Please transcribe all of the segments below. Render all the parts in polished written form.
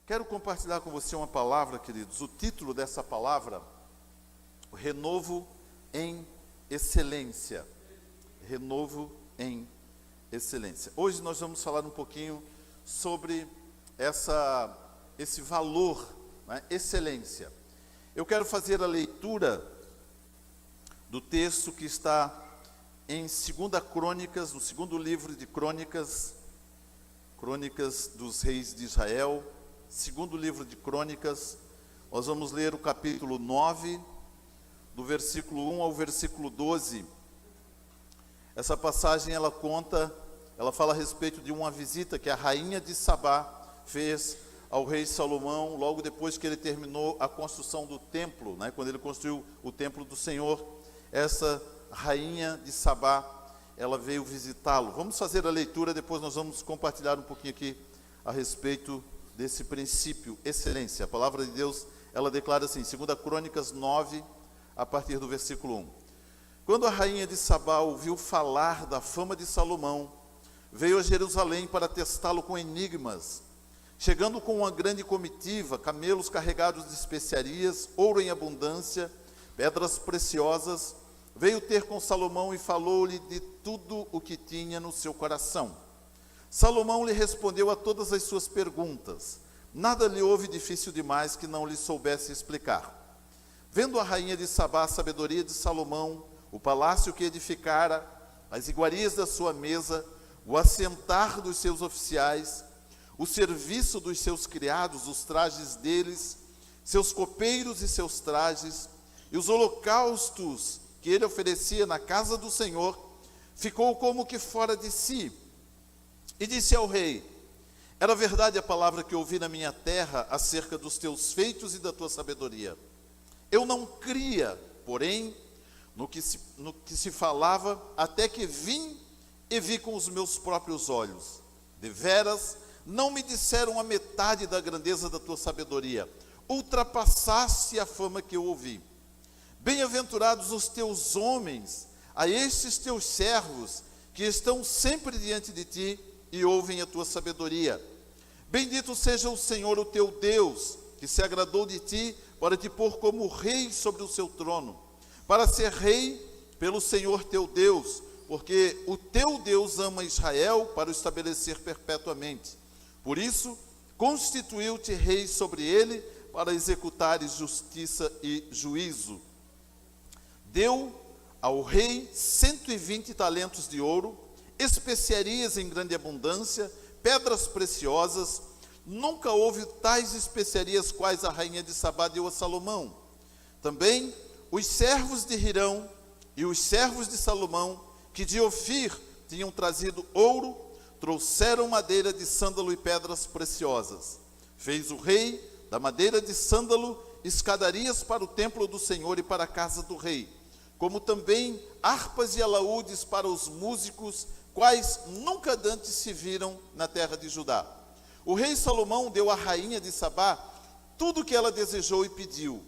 Quero compartilhar com você uma palavra, queridos. O título dessa palavra, Renovo em Excelência. Renovo em Excelência. Hoje nós vamos falar um pouquinho sobre esse valor, né? Excelência. Eu quero fazer a leitura do texto que está em 2 Crônicas, no segundo livro de Crônicas, Crônicas dos Reis de Israel, segundo livro de Crônicas. Nós vamos ler o capítulo 9, do versículo 1 ao versículo 12. Essa passagem ela fala a respeito de uma visita que a rainha de Sabá fez ao rei Salomão, logo depois que ele terminou a construção do templo, né? Quando ele construiu o templo do Senhor, essa rainha de Sabá, ela veio visitá-lo. Vamos fazer a leitura, depois nós vamos compartilhar um pouquinho aqui a respeito desse princípio, excelência. A palavra de Deus, ela declara assim, 2 Crônicas 9, a partir do versículo 1. Quando a rainha de Sabá ouviu falar da fama de Salomão, veio a Jerusalém para testá-lo com enigmas. Chegando com uma grande comitiva, camelos carregados de especiarias, ouro em abundância, pedras preciosas, veio ter com Salomão e falou-lhe de tudo o que tinha no seu coração. Salomão lhe respondeu a todas as suas perguntas. Nada lhe houve difícil demais que não lhe soubesse explicar. Vendo a rainha de Sabá a sabedoria de Salomão, o palácio que edificara, as iguarias da sua mesa, o assentar dos seus oficiais, o serviço dos seus criados, os trajes deles, seus copeiros e seus trajes, e os holocaustos que ele oferecia na casa do Senhor, ficou como que fora de si. E disse ao rei: era verdade a palavra que ouvi na minha terra acerca dos teus feitos e da tua sabedoria. Eu não cria, porém, no que se falava, até que vim e vi com os meus próprios olhos. Deveras, não me disseram a metade da grandeza da tua sabedoria. Ultrapassaste a fama que eu ouvi. Bem-aventurados os teus homens, a estes teus servos, que estão sempre diante de ti e ouvem a tua sabedoria. Bendito seja o Senhor, o teu Deus, que se agradou de ti para te pôr como rei sobre o seu trono, para ser rei pelo Senhor teu Deus, porque o teu Deus ama Israel para o estabelecer perpetuamente. Por isso, constituiu-te rei sobre ele, para executares justiça e juízo. Deu ao rei 120 talentos de ouro, especiarias em grande abundância, pedras preciosas. Nunca houve tais especiarias quais a rainha de Sabá deu a Salomão. Também os servos de Hirão e os servos de Salomão, que de Ofir tinham trazido ouro, trouxeram madeira de sândalo e pedras preciosas. Fez o rei da madeira de sândalo escadarias para o templo do Senhor e para a casa do rei, como também harpas e alaúdes para os músicos, quais nunca antes se viram na terra de Judá. O rei Salomão deu à rainha de Sabá tudo o que ela desejou e pediu.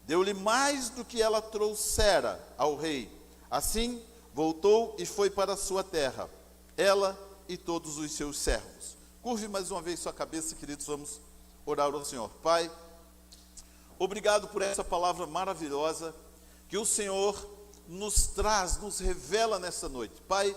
Deu-lhe mais do que ela trouxera ao rei. Assim, voltou e foi para a sua terra, ela e todos os seus servos. Curve mais uma vez sua cabeça, queridos, vamos orar ao Senhor. Pai, obrigado por essa palavra maravilhosa que o Senhor nos traz, nos revela nessa noite. Pai,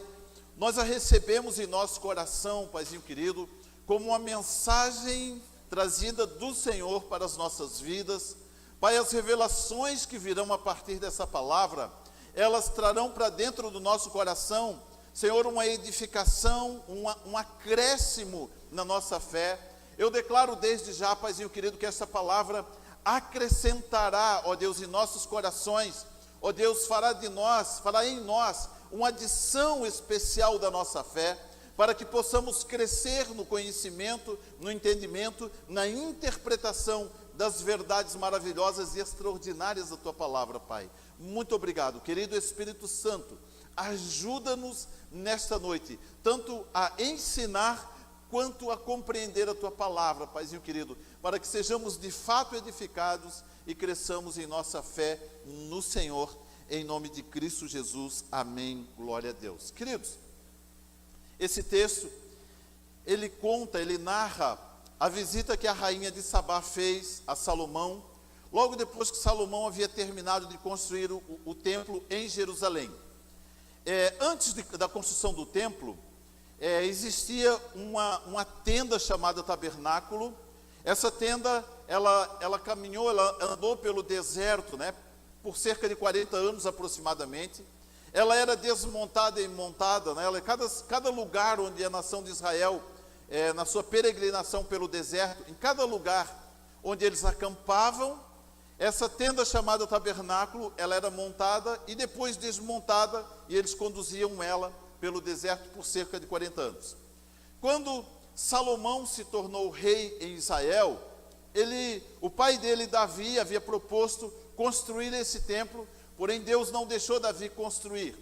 nós a recebemos em nosso coração, Paizinho querido, como uma mensagem trazida do Senhor para as nossas vidas. Pai, as revelações que virão a partir dessa palavra, elas trarão para dentro do nosso coração, Senhor, uma edificação, um acréscimo na nossa fé. Eu declaro desde já, Paizinho querido, que essa palavra acrescentará, ó Deus, em nossos corações, ó Deus, fará em nós uma adição especial da nossa fé, para que possamos crescer no conhecimento, no entendimento, na interpretação das verdades maravilhosas e extraordinárias da tua palavra, Pai. Muito obrigado, querido Espírito Santo. Ajuda-nos nesta noite, tanto a ensinar quanto a compreender a tua palavra, Paizinho querido, para que sejamos de fato edificados e cresçamos em nossa fé no Senhor, em nome de Cristo Jesus. Amém. Glória a Deus. Queridos, esse texto, ele narra a visita que a rainha de Sabá fez a Salomão, logo depois que Salomão havia terminado de construir o templo em Jerusalém. Antes da construção do templo, existia uma tenda chamada tabernáculo. Essa tenda, ela caminhou, ela andou pelo deserto, né, por cerca de 40 anos aproximadamente. Ela era desmontada e montada, né, cada lugar onde a nação de Israel, na sua peregrinação pelo deserto, em cada lugar onde eles acampavam, essa tenda chamada tabernáculo, ela era montada e depois desmontada, e eles conduziam ela pelo deserto por cerca de 40 anos. Quando Salomão se tornou rei em Israel, o pai dele, Davi, havia proposto construir esse templo, porém Deus não deixou Davi construir.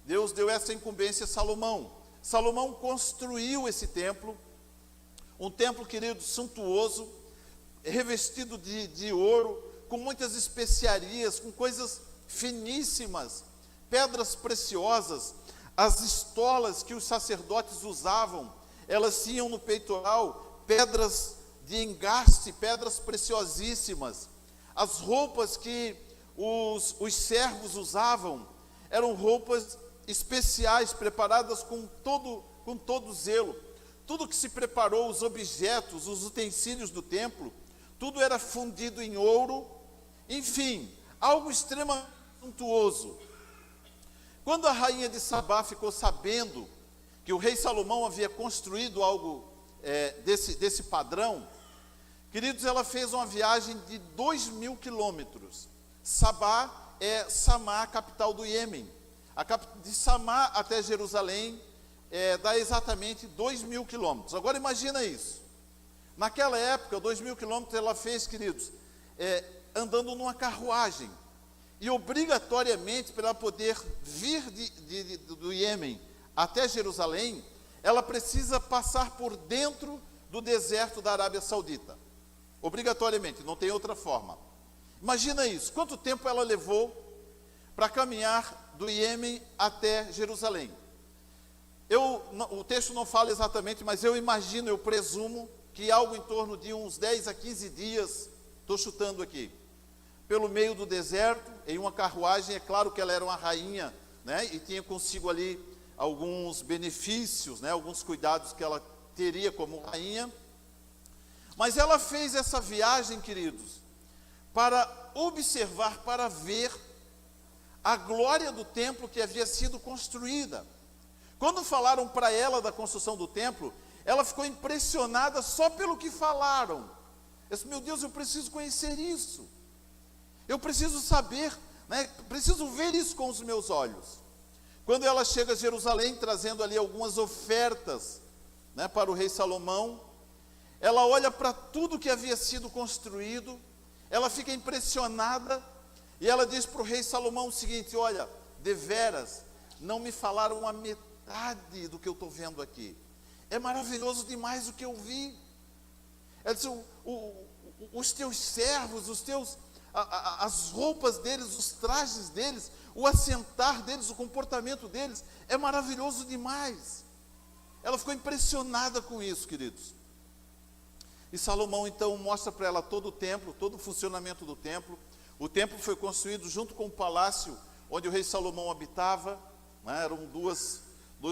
Deus deu essa incumbência a Salomão. Salomão construiu esse templo, um templo, querido, suntuoso, revestido de ouro, com muitas especiarias, com coisas finíssimas, pedras preciosas. As estolas que os sacerdotes usavam, elas tinham no peitoral pedras de engaste, pedras preciosíssimas. As roupas que os servos usavam eram roupas especiais, preparadas com todo zelo. Tudo que se preparou, os objetos, os utensílios do templo, tudo era fundido em ouro. Enfim, algo extremamente suntuoso. Quando a rainha de Sabá ficou sabendo que o rei Salomão havia construído algo desse padrão, queridos, ela fez uma viagem de 2.000 quilômetros. Sabá é Samá, capital do Iêmen. De Samá até Jerusalém dá exatamente 2.000 quilômetros. Agora imagina isso. Naquela época, 2.000 quilômetros ela fez, queridos, andando numa carruagem. E obrigatoriamente, para ela poder vir do Iêmen até Jerusalém, ela precisa passar por dentro do deserto da Arábia Saudita. Obrigatoriamente, não tem outra forma. Imagina isso, quanto tempo ela levou para caminhar do Iêmen até Jerusalém. O texto não fala exatamente, mas eu imagino, eu presumo, que algo em torno de uns 10 a 15 dias, estou chutando aqui, pelo meio do deserto, em uma carruagem. É claro que ela era uma rainha, né, e tinha consigo ali alguns benefícios, né, alguns cuidados que ela teria como rainha. Mas ela fez essa viagem, queridos, para observar, para ver a glória do templo que havia sido construída. Quando falaram para ela da construção do templo, ela ficou impressionada só pelo que falaram. Eu disse: meu Deus, eu preciso conhecer isso. Eu preciso saber, né, preciso ver isso com os meus olhos. Quando ela chega a Jerusalém, trazendo ali algumas ofertas, né, para o rei Salomão, ela olha para tudo que havia sido construído, ela fica impressionada, e ela diz para o rei Salomão o seguinte: olha, deveras, não me falaram a metade do que eu estou vendo aqui. É maravilhoso demais o que eu vi. Ela diz: os teus servos, as roupas deles, os trajes deles, o assentar deles, o comportamento deles, é maravilhoso demais. Ela ficou impressionada com isso, queridos. E Salomão então mostra para ela todo o templo, todo o funcionamento do templo. O templo foi construído junto com o palácio onde o rei Salomão habitava, né? Eram dois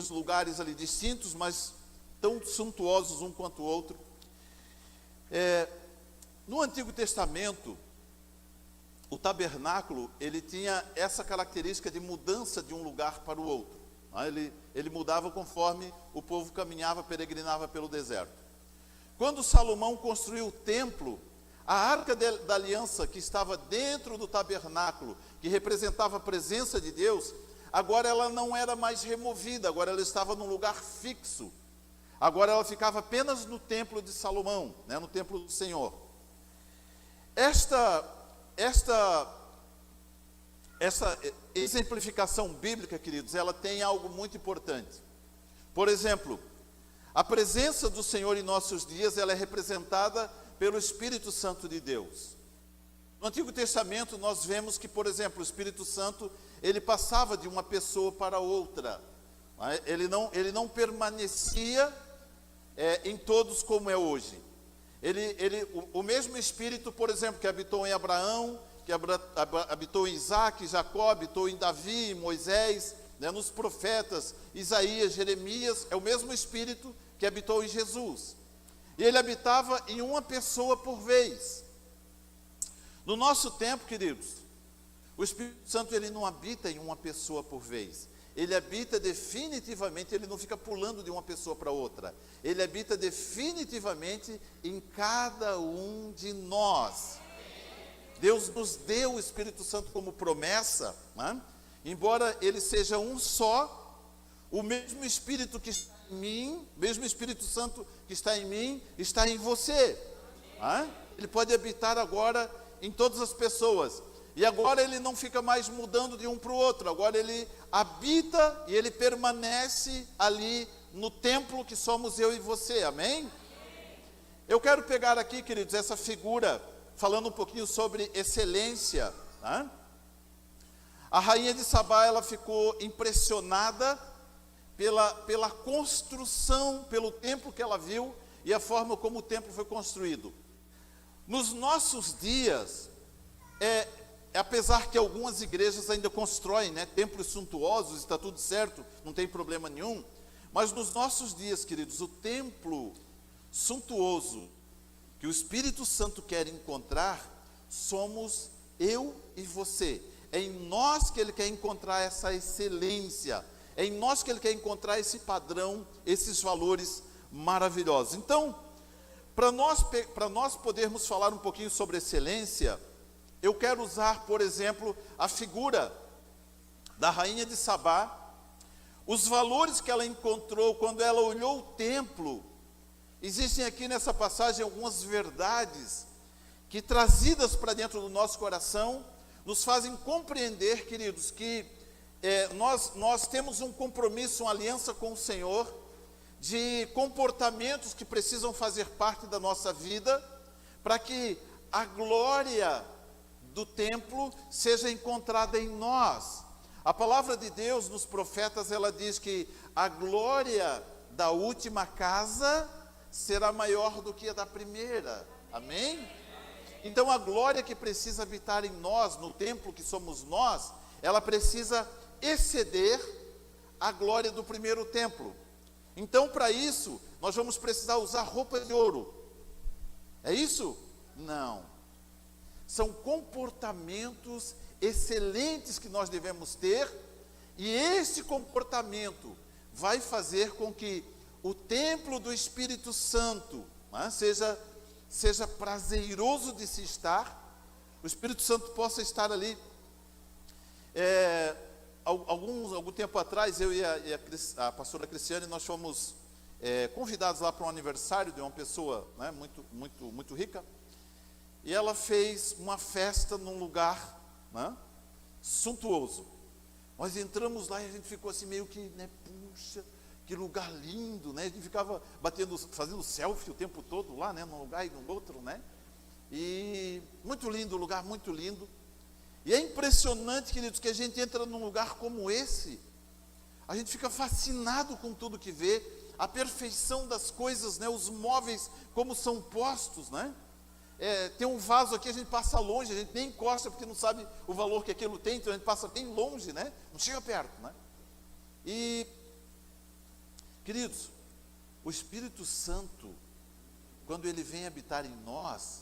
lugares ali distintos, mas tão suntuosos um quanto o outro. No Antigo Testamento, o tabernáculo, ele tinha essa característica de mudança de um lugar para o outro. Ele mudava conforme o povo caminhava, peregrinava pelo deserto. Quando Salomão construiu o templo, a arca da aliança que estava dentro do tabernáculo, que representava a presença de Deus, agora ela não era mais removida, agora ela estava num lugar fixo. Agora ela ficava apenas no templo de Salomão, né, no templo do Senhor. Essa exemplificação bíblica, queridos, ela tem algo muito importante. Por exemplo, a presença do Senhor em nossos dias, ela é representada pelo Espírito Santo de Deus. No Antigo Testamento nós vemos que, por exemplo, o Espírito Santo, ele passava de uma pessoa para outra. Ele não permanecia em todos como é hoje. O mesmo Espírito, por exemplo, que habitou em Abraão, que habitou em Isaac, Jacó, habitou em Davi, Moisés, né, nos profetas, Isaías, Jeremias, é o mesmo Espírito que habitou em Jesus. E ele habitava em uma pessoa por vez. No nosso tempo, queridos, o Espírito Santo ele não habita em uma pessoa por vez. Ele habita definitivamente, ele não fica pulando de uma pessoa para outra. Ele habita definitivamente em cada um de nós. Deus nos deu o Espírito Santo como promessa, né? Embora ele seja um só, o mesmo Espírito que está em mim, o mesmo Espírito Santo que está em mim, está em você. Né? Ele pode habitar agora em todas as pessoas. E agora ele não fica mais mudando de um para o outro, agora ele habita e ele permanece ali no templo que somos eu e você, amém? Eu quero pegar aqui, queridos, essa figura, falando um pouquinho sobre excelência. Tá? A rainha de Sabá, ela ficou impressionada pela construção, pelo templo que ela viu e a forma como o templo foi construído. Nos nossos dias, apesar que algumas igrejas ainda constroem, né, templos suntuosos, está tudo certo, não tem problema nenhum, mas nos nossos dias, queridos, o templo suntuoso que o Espírito Santo quer encontrar, somos eu e você. É em nós que ele quer encontrar essa excelência, é em nós que ele quer encontrar esse padrão, esses valores maravilhosos. Então, para nós podermos falar um pouquinho sobre excelência, eu quero usar, por exemplo, a figura da rainha de Sabá, os valores que ela encontrou quando ela olhou o templo. Existem aqui nessa passagem algumas verdades que, trazidas para dentro do nosso coração, nos fazem compreender, queridos, que nós temos um compromisso, uma aliança com o Senhor, de comportamentos que precisam fazer parte da nossa vida, para que a glória do templo seja encontrada em nós. A palavra de Deus nos profetas, ela diz que a glória da última casa será maior do que a da primeira, amém? Então a glória que precisa habitar em nós, no templo que somos nós, ela precisa exceder a glória do primeiro templo. Então, para isso, nós vamos precisar usar roupa de ouro. É isso? Não. São comportamentos excelentes que nós devemos ter, e esse comportamento vai fazer com que o templo do Espírito Santo, né, seja prazeroso de se estar, o Espírito Santo possa estar ali. Algum tempo atrás, eu e a pastora Cristiane, nós fomos convidados lá para um aniversário de uma pessoa, né, muito rica, e ela fez uma festa num lugar, né, suntuoso. Nós entramos lá e a gente ficou assim meio que, né, puxa, que lugar lindo, né? A gente ficava fazendo selfie o tempo todo lá, né, num lugar e no outro, né? E muito lindo, lugar muito lindo. E é impressionante, queridos, que a gente entra num lugar como esse, a gente fica fascinado com tudo que vê, a perfeição das coisas, né? Os móveis como são postos, né? Tem um vaso aqui, a gente passa longe, a gente nem encosta porque não sabe o valor que aquilo tem, então a gente passa bem longe, né? Não chega perto, né? E, queridos, o Espírito Santo, quando ele vem habitar em nós,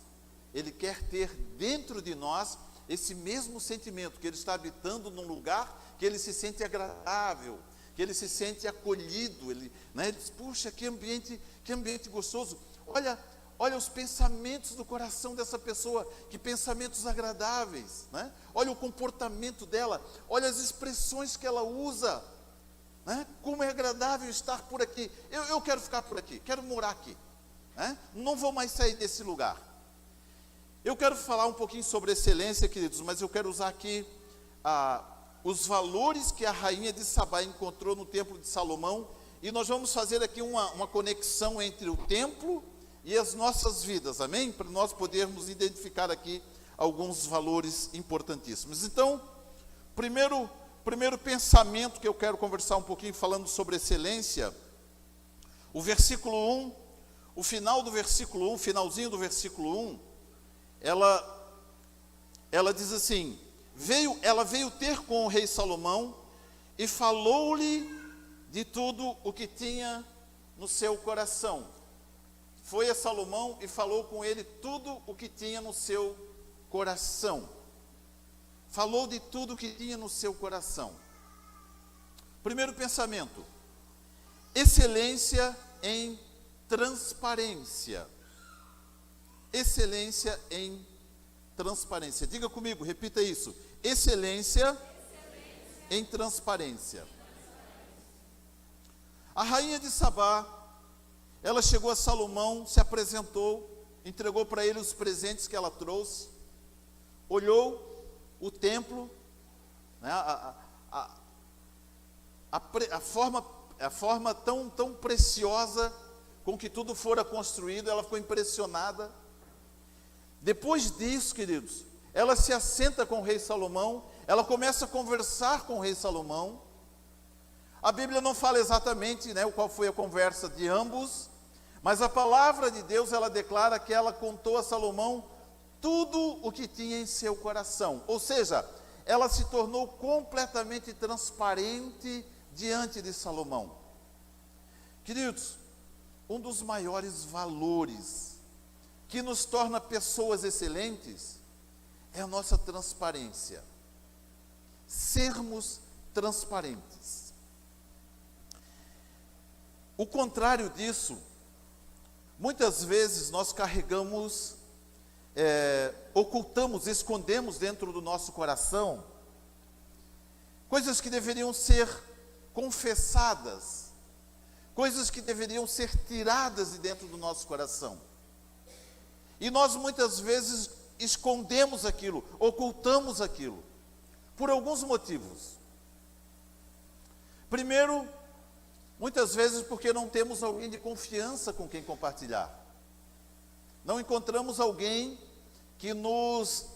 ele quer ter dentro de nós esse mesmo sentimento, que ele está habitando num lugar que ele se sente agradável, que ele se sente acolhido, ele diz, puxa, que ambiente gostoso, olha os pensamentos do coração dessa pessoa, que pensamentos agradáveis, né? Olha o comportamento dela, olha as expressões que ela usa, né? Como é agradável estar por aqui, eu quero ficar por aqui, quero morar aqui, né? Não vou mais sair desse lugar. Eu quero falar um pouquinho sobre excelência, queridos, mas eu quero usar aqui os valores que a rainha de Sabá encontrou no templo de Salomão, e nós vamos fazer aqui uma conexão entre o templo e as nossas vidas, amém? Para nós podermos identificar aqui alguns valores importantíssimos. Então, primeiro pensamento que eu quero conversar um pouquinho falando sobre excelência, o versículo 1, o final do versículo 1, finalzinho do versículo 1, ela diz assim: ela veio ter com o rei Salomão e falou-lhe de tudo o que tinha no seu coração. Foi a Salomão e falou com ele tudo o que tinha no seu coração. Falou de tudo o que tinha no seu coração. Primeiro pensamento: excelência em transparência. Excelência em transparência. Diga comigo, repita isso. Excelência em transparência. A rainha de Sabá, ela chegou a Salomão, se apresentou, entregou para ele os presentes que ela trouxe, olhou o templo, né, a forma tão preciosa com que tudo fora construído. Ela ficou impressionada. Depois disso, queridos, ela se assenta com o rei Salomão, ela começa a conversar com o rei Salomão. A Bíblia não fala exatamente, né, qual foi a conversa de ambos, mas a palavra de Deus, ela declara que ela contou a Salomão tudo o que tinha em seu coração. Ou seja, ela se tornou completamente transparente diante de Salomão. Queridos, um dos maiores valores que nos torna pessoas excelentes é a nossa transparência. Sermos transparentes. O contrário disso, muitas vezes nós carregamos, ocultamos, escondemos dentro do nosso coração coisas que deveriam ser confessadas, coisas que deveriam ser tiradas de dentro do nosso coração. E nós muitas vezes escondemos aquilo, ocultamos aquilo, por alguns motivos. Primeiro, muitas vezes porque não temos alguém de confiança com quem compartilhar. Não encontramos alguém que nos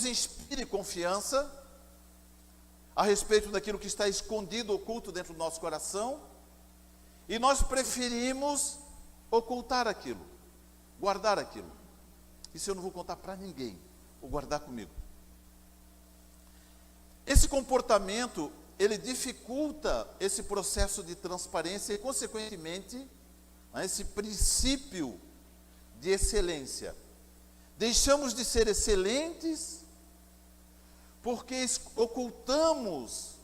inspire confiança a respeito daquilo que está escondido, oculto dentro do nosso coração, e nós preferimos ocultar aquilo, guardar aquilo. Isso eu não vou contar para ninguém, vou guardar comigo. Esse comportamento, ele dificulta esse processo de transparência e, consequentemente, né, esse princípio de excelência. Deixamos de ser excelentes porque ocultamos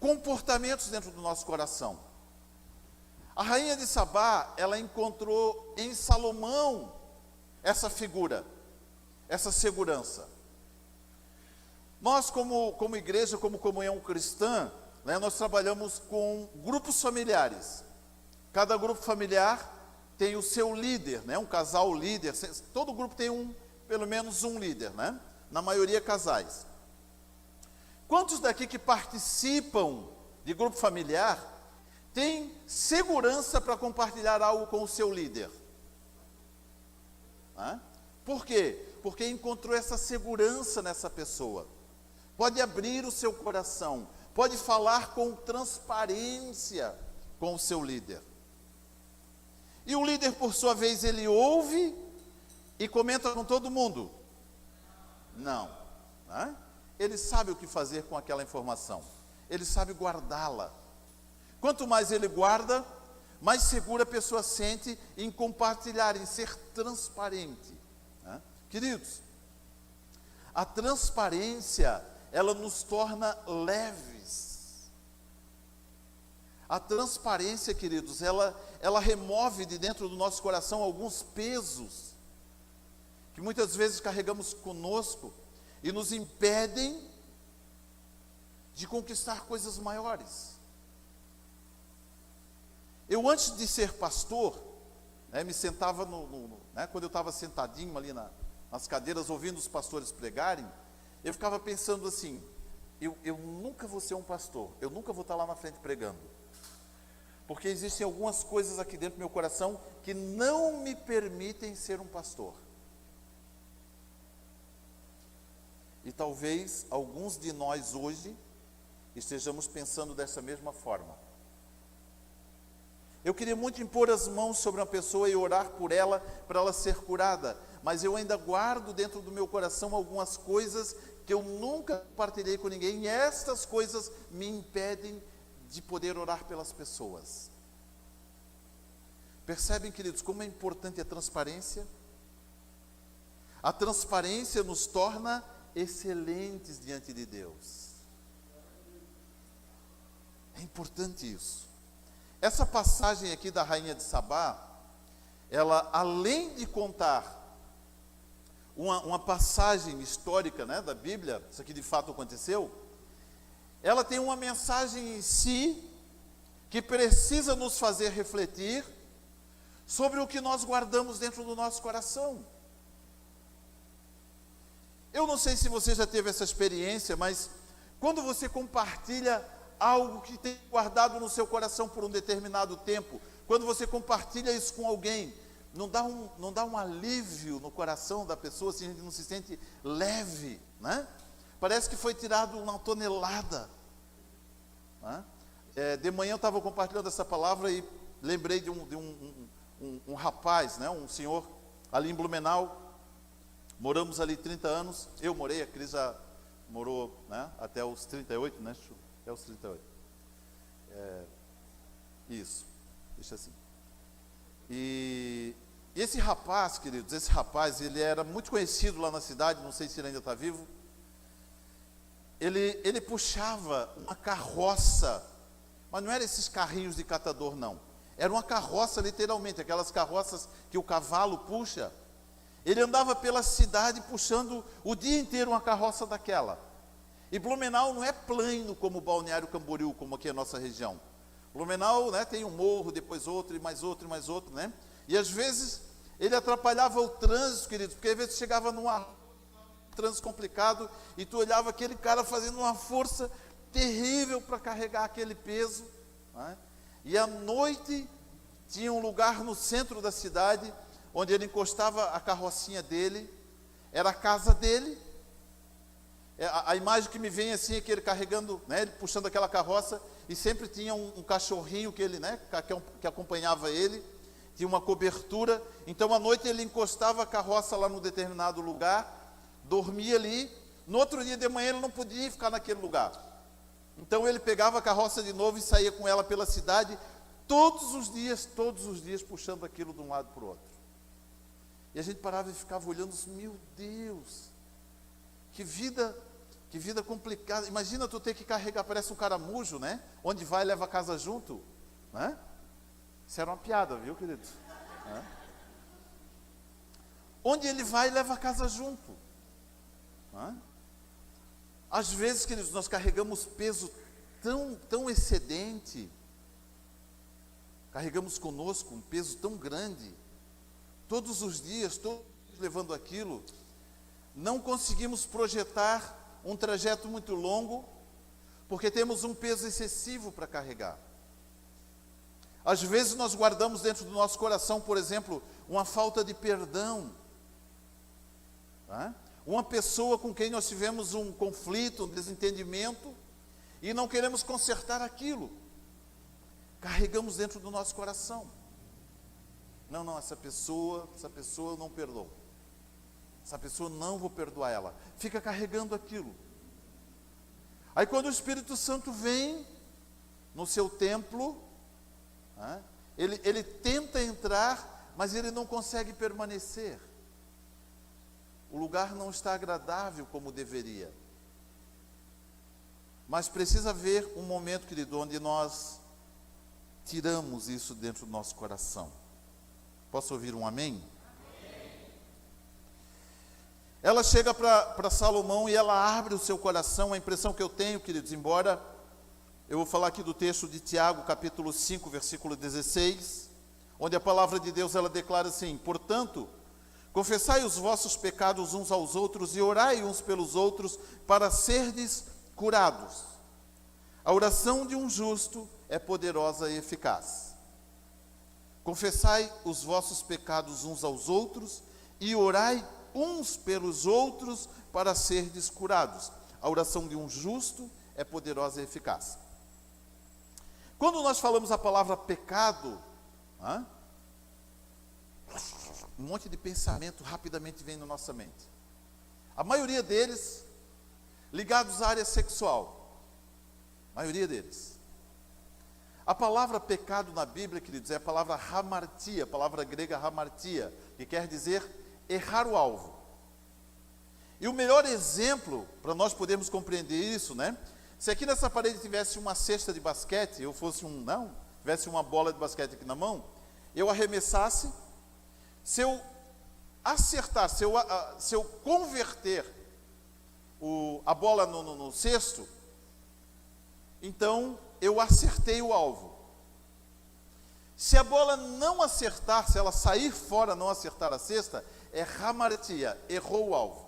comportamentos dentro do nosso coração. A rainha de Sabá, ela encontrou em Salomão essa figura, essa segurança. Nós, como igreja, como comunhão cristã, né, nós trabalhamos com grupos familiares. Cada grupo familiar tem o seu líder, né, um casal líder. Todo grupo tem pelo menos um líder, né? Na maioria casais. Quantos daqui que participam de grupo familiar têm segurança para compartilhar algo com o seu líder? Né? Por quê? Porque encontrou essa segurança nessa pessoa. Pode abrir o seu coração, pode falar com transparência com o seu líder. E o líder, por sua vez, ele ouve e comenta com todo mundo? Não. Né? Ele sabe o que fazer com aquela informação. Ele sabe guardá-la. Quanto mais ele guarda, mais segura a pessoa sente em compartilhar, em ser transparente. Né? Queridos, a transparência, ela nos torna leves. A transparência, queridos, ela remove de dentro do nosso coração alguns pesos que muitas vezes carregamos conosco e nos impedem de conquistar coisas maiores. Eu, antes de ser pastor, né, me sentava né, quando eu estava sentadinho ali nas cadeiras, ouvindo os pastores pregarem, eu ficava pensando assim: eu nunca vou ser um pastor, eu nunca vou estar lá na frente pregando, porque existem algumas coisas aqui dentro do meu coração que não me permitem ser um pastor. E talvez alguns de nós hoje estejamos pensando dessa mesma forma. Eu queria muito impor as mãos sobre uma pessoa e orar por ela, para ela ser curada. Mas eu ainda guardo dentro do meu coração algumas coisas que eu nunca compartilhei com ninguém. E estas coisas me impedem de poder orar pelas pessoas. Percebem, queridos, como é importante a transparência? A transparência nos torna excelentes diante de Deus. É importante isso. Essa passagem aqui da rainha de Sabá, ela, além de contar uma passagem histórica, né, da Bíblia, isso aqui de fato aconteceu, ela tem uma mensagem em si, que precisa nos fazer refletir sobre o que nós guardamos dentro do nosso coração. Eu não sei se você já teve essa experiência, mas quando você compartilha algo que tem guardado no seu coração por um determinado tempo, quando você compartilha isso com alguém, não dá um alívio no coração da pessoa, assim, a gente não se sente leve, né? Parece que foi tirado uma tonelada, né? De manhã eu estava compartilhando essa palavra e lembrei de um rapaz, né? Um senhor ali em Blumenau. Moramos ali 30 anos, eu morei, a Cris já morou, né, até os 38, né, até os 38. Isso, deixa assim. E esse rapaz, queridos, ele era muito conhecido lá na cidade, não sei se ele ainda está vivo. Ele puxava uma carroça, mas não era esses carrinhos de catador, não. Era uma carroça literalmente, aquelas carroças que o cavalo puxa. Ele andava pela cidade puxando o dia inteiro uma carroça daquela. E Blumenau não é plano como Balneário Camboriú, como aqui é a nossa região. Blumenau, né, tem um morro, depois outro, e mais outro, né? E às vezes ele atrapalhava o trânsito, queridos, porque às vezes chegava num trânsito complicado e tu olhava aquele cara fazendo uma força terrível para carregar aquele peso, né? E à noite tinha um lugar no centro da cidade onde ele encostava a carrocinha dele, era a casa dele. A imagem que me vem assim é que ele carregando, né, ele puxando aquela carroça, e sempre tinha um cachorrinho que ele, né, que acompanhava ele, tinha uma cobertura. Então à noite ele encostava a carroça lá num determinado lugar, dormia ali. No outro dia de manhã ele não podia ficar naquele lugar. Então ele pegava a carroça de novo e saía com ela pela cidade, todos os dias puxando aquilo de um lado para o outro. E a gente parava e ficava olhando assim, meu Deus, que vida complicada. Imagina tu ter que carregar, parece um caramujo, né? Onde vai, leva a casa junto, né? Isso era uma piada, viu, queridos? Né? Onde ele vai, leva a casa junto, né? Às vezes, queridos, nós carregamos peso tão excedente, carregamos conosco um peso tão grande, todos os dias levando aquilo, não conseguimos projetar um trajeto muito longo, porque temos um peso excessivo para carregar. Às vezes nós guardamos dentro do nosso coração, por exemplo, uma falta de perdão, né? Uma pessoa com quem nós tivemos um conflito, um desentendimento, e não queremos consertar aquilo, carregamos dentro do nosso coração. Não, essa pessoa eu não perdoo. Essa pessoa não vou perdoar ela. Fica carregando aquilo. Aí quando o Espírito Santo vem no seu templo, né, ele tenta entrar, mas ele não consegue permanecer. O lugar não está agradável como deveria. Mas precisa haver um momento, querido, onde nós tiramos isso dentro do nosso coração. Posso ouvir um amém? Amém. Ela chega para Salomão e ela abre o seu coração. A impressão que eu tenho, queridos, embora eu vou falar aqui do texto de Tiago, capítulo 5, versículo 16, onde a palavra de Deus ela declara assim: portanto, confessai os vossos pecados uns aos outros e orai uns pelos outros para serdes curados. A oração de um justo é poderosa e eficaz. Confessai os vossos pecados uns aos outros e orai uns pelos outros para serdes curados. A oração de um justo é poderosa e eficaz. Quando nós falamos a palavra pecado, Hã? Um monte de pensamento rapidamente vem na nossa mente. A maioria deles ligados à área sexual. A maioria deles. A palavra pecado na Bíblia, queridos, é a palavra hamartia, a palavra grega hamartia, que quer dizer errar o alvo. E o melhor exemplo para nós podermos compreender isso, né? Se aqui nessa parede tivesse uma cesta de basquete, eu fosse tivesse uma bola de basquete aqui na mão, eu arremessasse, se eu acertar, se eu converter a bola no cesto, então eu acertei o alvo. Se a bola não acertar, se ela sair fora, não acertar a cesta, é hamartia, errou o alvo.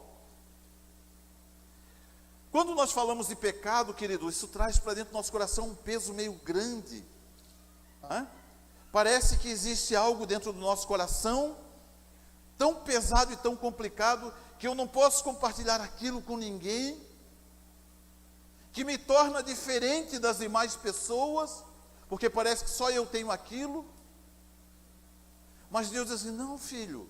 Quando nós falamos de pecado, querido, isso traz para dentro do nosso coração um peso meio grande. Parece que existe algo dentro do nosso coração tão pesado e tão complicado que eu não posso compartilhar aquilo com ninguém, que me torna diferente das demais pessoas, porque parece que só eu tenho aquilo. Mas Deus diz assim: não, filho,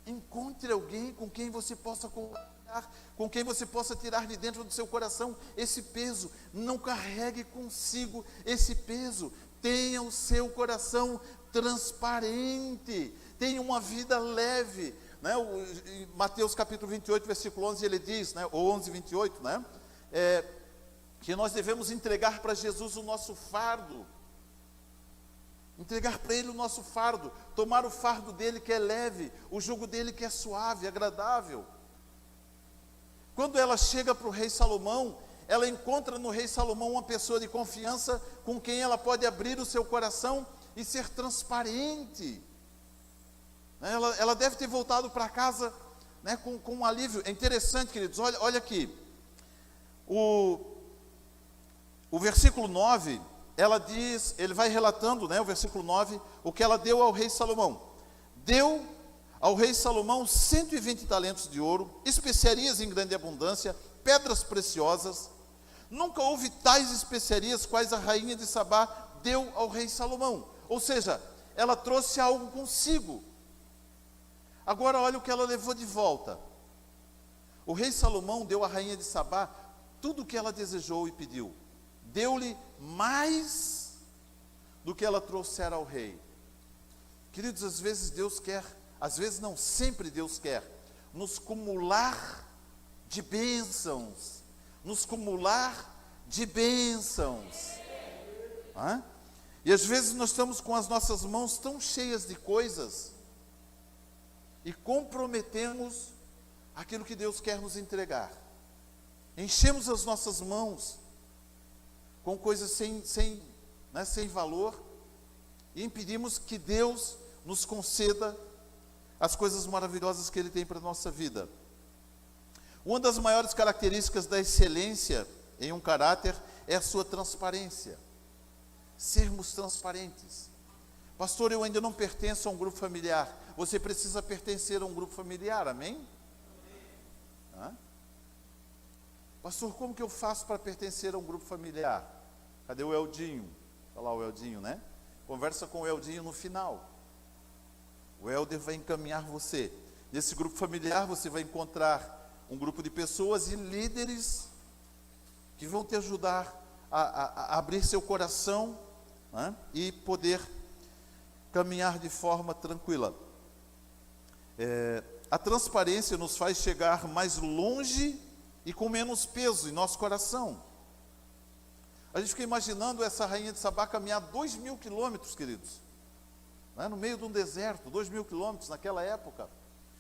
encontre alguém com quem você possa compartilhar, com quem você possa tirar de dentro do seu coração esse peso. Não carregue consigo esse peso. Tenha o seu coração transparente, tenha uma vida leve, né? Em Mateus capítulo 28, versículo 11, ele diz, né? Ou 11, 28, né? Que nós devemos entregar para Jesus o nosso fardo, entregar para Ele o nosso fardo, tomar o fardo dele que é leve, o jugo dele que é suave, agradável. Quando ela chega para o rei Salomão, ela encontra no rei Salomão uma pessoa de confiança com quem ela pode abrir o seu coração e ser transparente. Ela deve ter voltado para casa, né, com um alívio. É interessante, queridos, olha aqui. O versículo 9, ela diz, ele vai relatando, né, o versículo 9, o que ela deu ao rei Salomão. Deu ao rei Salomão 120 talentos de ouro, especiarias em grande abundância, pedras preciosas. Nunca houve tais especiarias quais a rainha de Sabá deu ao rei Salomão. Ou seja, ela trouxe algo consigo. Agora olha o que ela levou de volta. O rei Salomão deu à rainha de Sabá tudo o que ela desejou e pediu. Deu-lhe mais do que ela trouxera ao rei. Queridos, às vezes Deus quer, às vezes não, sempre Deus quer nos cumular de bênçãos, nos cumular de bênçãos. E às vezes nós estamos com as nossas mãos tão cheias de coisas e comprometemos aquilo que Deus quer nos entregar. Enchemos as nossas mãos com coisas sem valor e impedimos que Deus nos conceda as coisas maravilhosas que Ele tem para a nossa vida. Uma das maiores características da excelência em um caráter é a sua transparência. Sermos transparentes. Pastor, eu ainda não pertenço a um grupo familiar. Você precisa pertencer a um grupo familiar, amém? Pastor, como que eu faço para pertencer a um grupo familiar? Cadê o Eldinho? Olha lá o Eldinho, né? Conversa com o Eldinho no final. O Elder vai encaminhar você. Nesse grupo familiar você vai encontrar um grupo de pessoas e líderes que vão te ajudar a abrir seu coração, né? E poder caminhar de forma tranquila. A transparência nos faz chegar mais longe e com menos peso em nosso coração. A gente fica imaginando essa rainha de Sabá caminhar 2.000 quilômetros, queridos, né? No meio de um deserto, 2.000 quilômetros naquela época.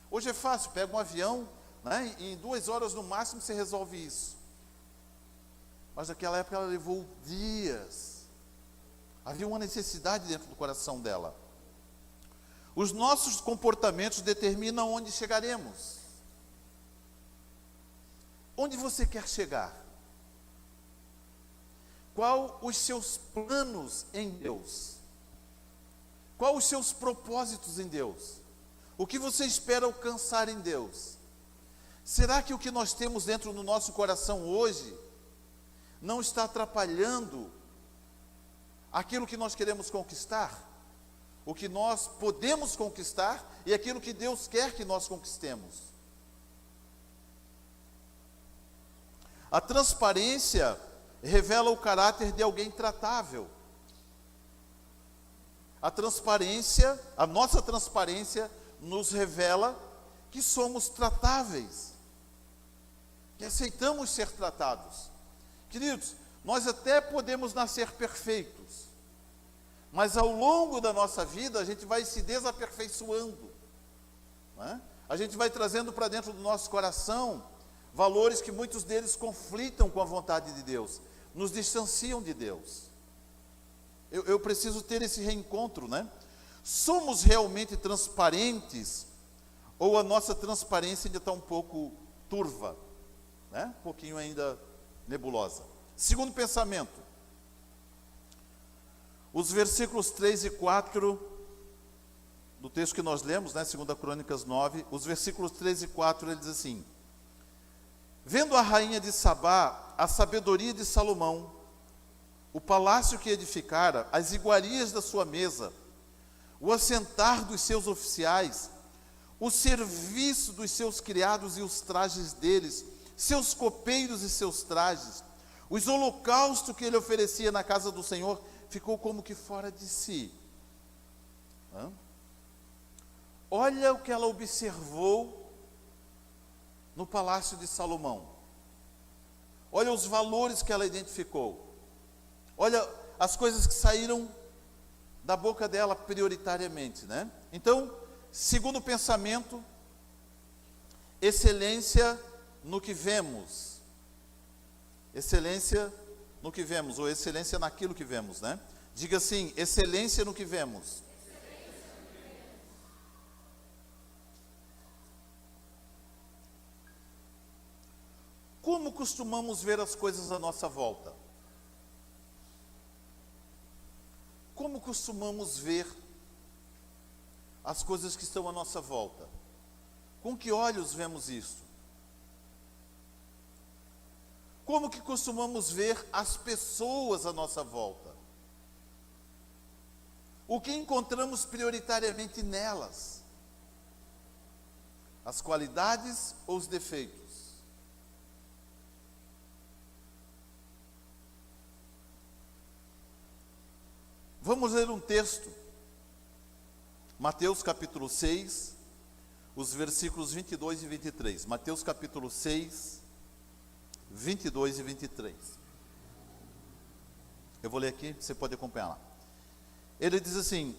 Hoje é fácil, pega um avião, né? E em 2 horas no máximo você resolve isso. Mas naquela época ela levou dias. Havia uma necessidade dentro do coração dela. Os nossos comportamentos determinam onde chegaremos. Onde você quer chegar? Qual os seus planos em Deus? Qual os seus propósitos em Deus? O que você espera alcançar em Deus? Será que o que nós temos dentro do nosso coração hoje não está atrapalhando aquilo que nós queremos conquistar? o que nós podemos conquistar e aquilo que Deus quer que nós conquistemos. A transparência revela o caráter de alguém tratável. A transparência, a nossa transparência nos revela que somos tratáveis, que aceitamos ser tratados. Queridos, nós até podemos nascer perfeitos, mas ao longo da nossa vida a gente vai se desaperfeiçoando, né? A gente vai trazendo para dentro do nosso coração valores que muitos deles conflitam com a vontade de Deus, nos distanciam de Deus. Eu preciso ter esse reencontro, né? Somos realmente transparentes ou a nossa transparência ainda está um pouco turva, né? Um pouquinho ainda nebulosa. Segundo pensamento, os versículos 3 e 4 do texto que nós lemos, né? 2 Crônicas 9, os versículos 3 e 4, ele diz assim: vendo a rainha de Sabá a sabedoria de Salomão, o palácio que edificara, as iguarias da sua mesa, o assentar dos seus oficiais, o serviço dos seus criados e os trajes deles, seus copeiros e seus trajes, os holocaustos que ele oferecia na casa do Senhor, ficou como que fora de si. Olha o que ela observou no palácio de Salomão. Olha os valores que ela identificou. Olha as coisas que saíram da boca dela prioritariamente, né? Então, segundo pensamento, excelência no que vemos. Excelência no que vemos, ou excelência naquilo que vemos, né? Diga assim, excelência no que vemos. Como costumamos ver as coisas à nossa volta? Como costumamos ver as coisas que estão à nossa volta? Com que olhos vemos isso? Como que costumamos ver as pessoas à nossa volta? O que encontramos prioritariamente nelas? As qualidades ou os defeitos? Vamos ler um texto, Mateus capítulo 6, os versículos 22 e 23. Mateus capítulo 6, 22 e 23. Eu vou ler aqui, você pode acompanhar lá. Ele diz assim: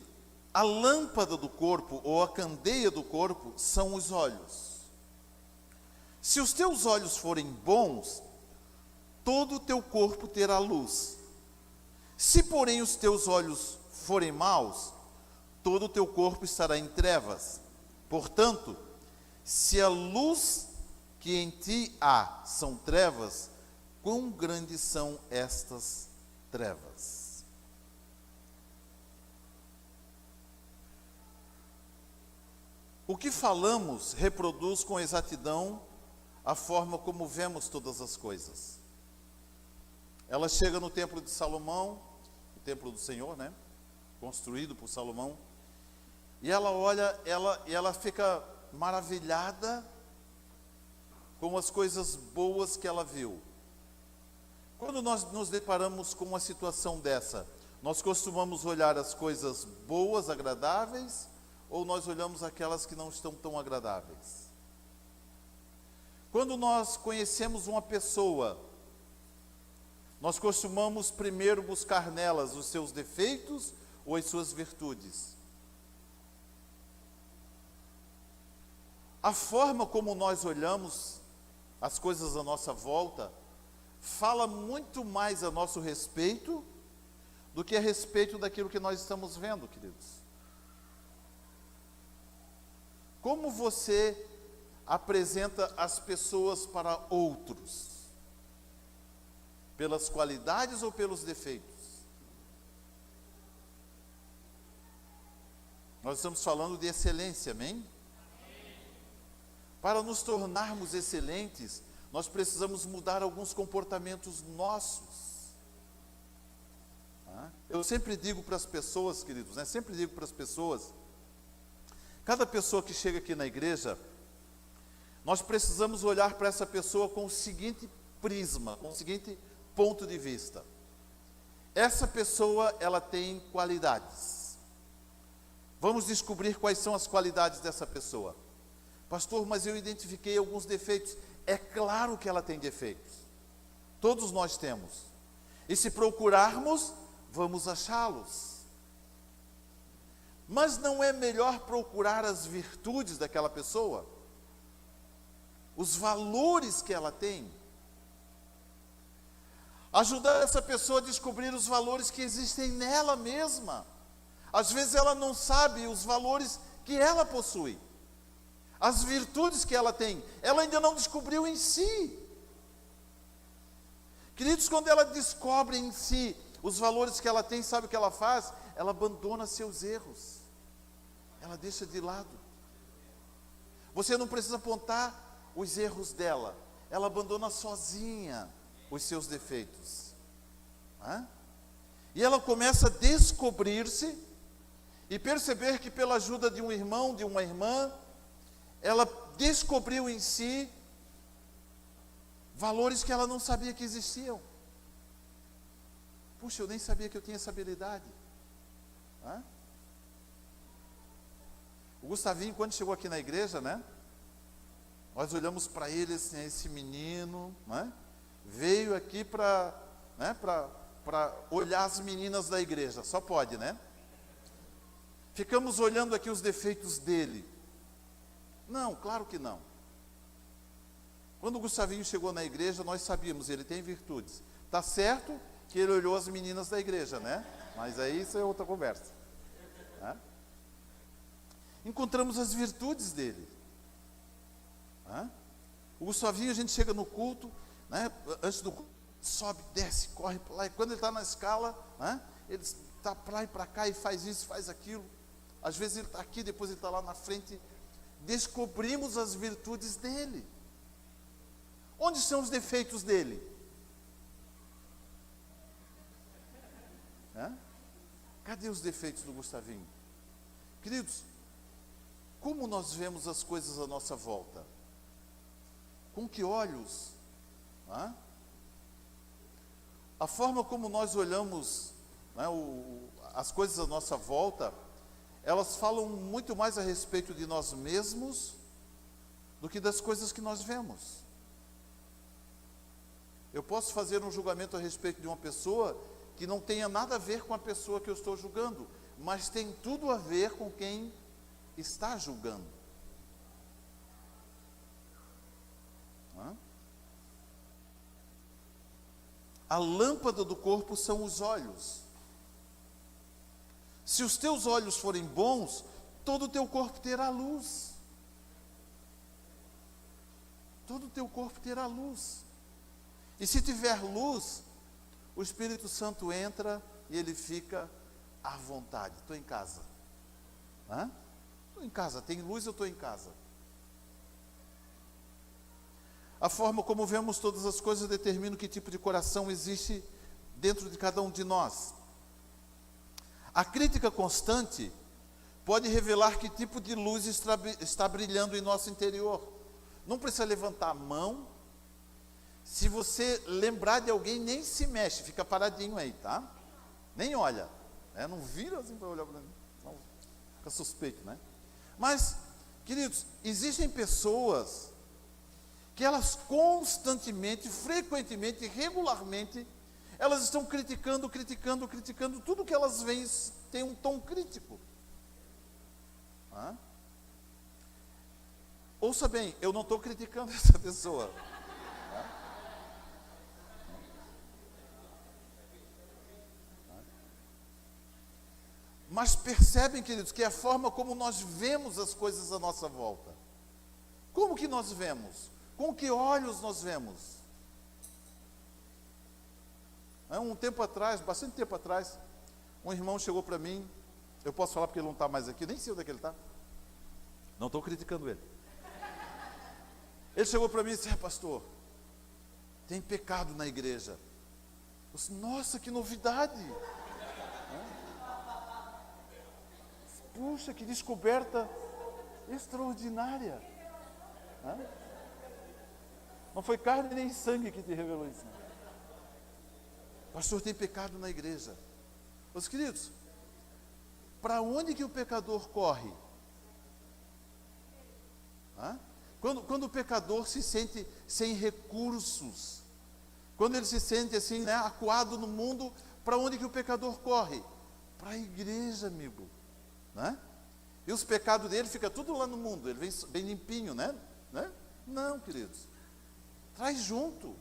a lâmpada do corpo, ou a candeia do corpo, são os olhos. Se os teus olhos forem bons, todo o teu corpo terá luz. Se, porém, os teus olhos forem maus, todo o teu corpo estará em trevas. Portanto, se a luz que em ti há são trevas, quão grandes são estas trevas? O que falamos reproduz com exatidão a forma como vemos todas as coisas. Ela chega no templo de Salomão, o templo do Senhor, né? Construído por Salomão, e ela olha, ela fica maravilhada com as coisas boas que ela viu. Quando nós nos deparamos com uma situação dessa, nós costumamos olhar as coisas boas, agradáveis, ou nós olhamos aquelas que não estão tão agradáveis? Quando nós conhecemos uma pessoa, nós costumamos primeiro buscar nelas os seus defeitos ou as suas virtudes? A forma como nós olhamos as coisas à nossa volta fala muito mais a nosso respeito do que a respeito daquilo que nós estamos vendo, queridos. Como você apresenta as pessoas para outros? Pelas qualidades ou pelos defeitos? Nós estamos falando de excelência, amém? Para nos tornarmos excelentes, nós precisamos mudar alguns comportamentos nossos. Eu sempre digo para as pessoas, queridos, sempre digo para as pessoas, cada pessoa que chega aqui na igreja, nós precisamos olhar para essa pessoa com o seguinte prisma, com o seguinte ponto de vista. Essa pessoa, ela tem qualidades. Vamos descobrir quais são as qualidades dessa pessoa. Pastor, mas eu identifiquei alguns defeitos. É claro que ela tem defeitos. Todos nós temos. E se procurarmos, vamos achá-los. Mas não é melhor procurar as virtudes daquela pessoa? Os valores que ela tem? Ajudar essa pessoa a descobrir os valores que existem nela mesma. Às vezes ela não sabe os valores que ela possui, as virtudes que ela tem, ela ainda não descobriu em si. Queridos, quando ela descobre em si os valores que ela tem, sabe o que ela faz? Ela abandona seus erros, ela deixa de lado. Você não precisa apontar os erros dela, ela abandona sozinha os seus defeitos. E ela começa a descobrir-se e perceber que pela ajuda de um irmão, de uma irmã, ela descobriu em si valores que ela não sabia que existiam. Puxa, eu nem sabia que eu tinha essa habilidade. O Gustavinho, quando chegou aqui na igreja, nós olhamos para ele assim, esse menino, veio aqui para olhar as meninas da igreja, só pode, Ficamos olhando aqui os defeitos dele. Não, claro que não. Quando o Gustavinho chegou na igreja, nós sabíamos, ele tem virtudes. Tá certo que ele olhou as meninas da igreja, Mas aí isso é outra conversa. Encontramos as virtudes dele. O Gustavinho, a gente chega no culto, antes do culto, sobe, desce, corre para lá, e quando ele está na escala, ele está para lá e para cá, e faz isso, faz aquilo. Às vezes ele está aqui, depois ele está lá na frente. Descobrimos as virtudes dele. Onde são os defeitos dele? Cadê os defeitos do Gustavinho? Queridos, como nós vemos as coisas à nossa volta? Com que olhos? A forma como nós olhamos as coisas à nossa volta, elas falam muito mais a respeito de nós mesmos do que das coisas que nós vemos. Eu posso fazer um julgamento a respeito de uma pessoa que não tenha nada a ver com a pessoa que eu estou julgando, mas tem tudo a ver com quem está julgando. A lâmpada do corpo são os olhos. Se os teus olhos forem bons, todo o teu corpo terá luz. Todo o teu corpo terá luz. E se tiver luz, o Espírito Santo entra e ele fica à vontade. Estou em casa. Estou em casa, tem luz, eu estou em casa. A forma como vemos todas as coisas determina que tipo de coração existe dentro de cada um de nós. A crítica constante pode revelar que tipo de luz está brilhando em nosso interior. Não precisa levantar a mão. Se você lembrar de alguém, nem se mexe, fica paradinho aí, tá? Nem olha. Não vira assim para olhar para mim. Não, fica suspeito, Mas, queridos, existem pessoas que elas constantemente, frequentemente, regularmente, elas estão criticando, tudo que elas veem tem um tom crítico. Ouça bem, eu não estou criticando essa pessoa. Mas percebem, queridos, que é a forma como nós vemos as coisas à nossa volta. Como que nós vemos? Com que olhos nós vemos? Um tempo atrás, bastante tempo atrás, um irmão chegou para mim, eu posso falar porque ele não está mais aqui, nem sei onde é que ele está, não estou criticando ele. Ele chegou para mim e disse: pastor, tem pecado na igreja. Eu disse: nossa, que novidade! Puxa, que descoberta extraordinária. Hã? Não foi carne nem sangue que te revelou isso. Pastor, tem pecado na igreja. Meus queridos, para onde que o pecador corre? Hã? Quando o pecador se sente sem recursos, quando ele se sente assim, né, acuado no mundo, para onde que o pecador corre? Para a igreja, amigo. Né? E os pecados dele ficam tudo lá no mundo, ele vem bem limpinho, né? Não, queridos. Traz junto.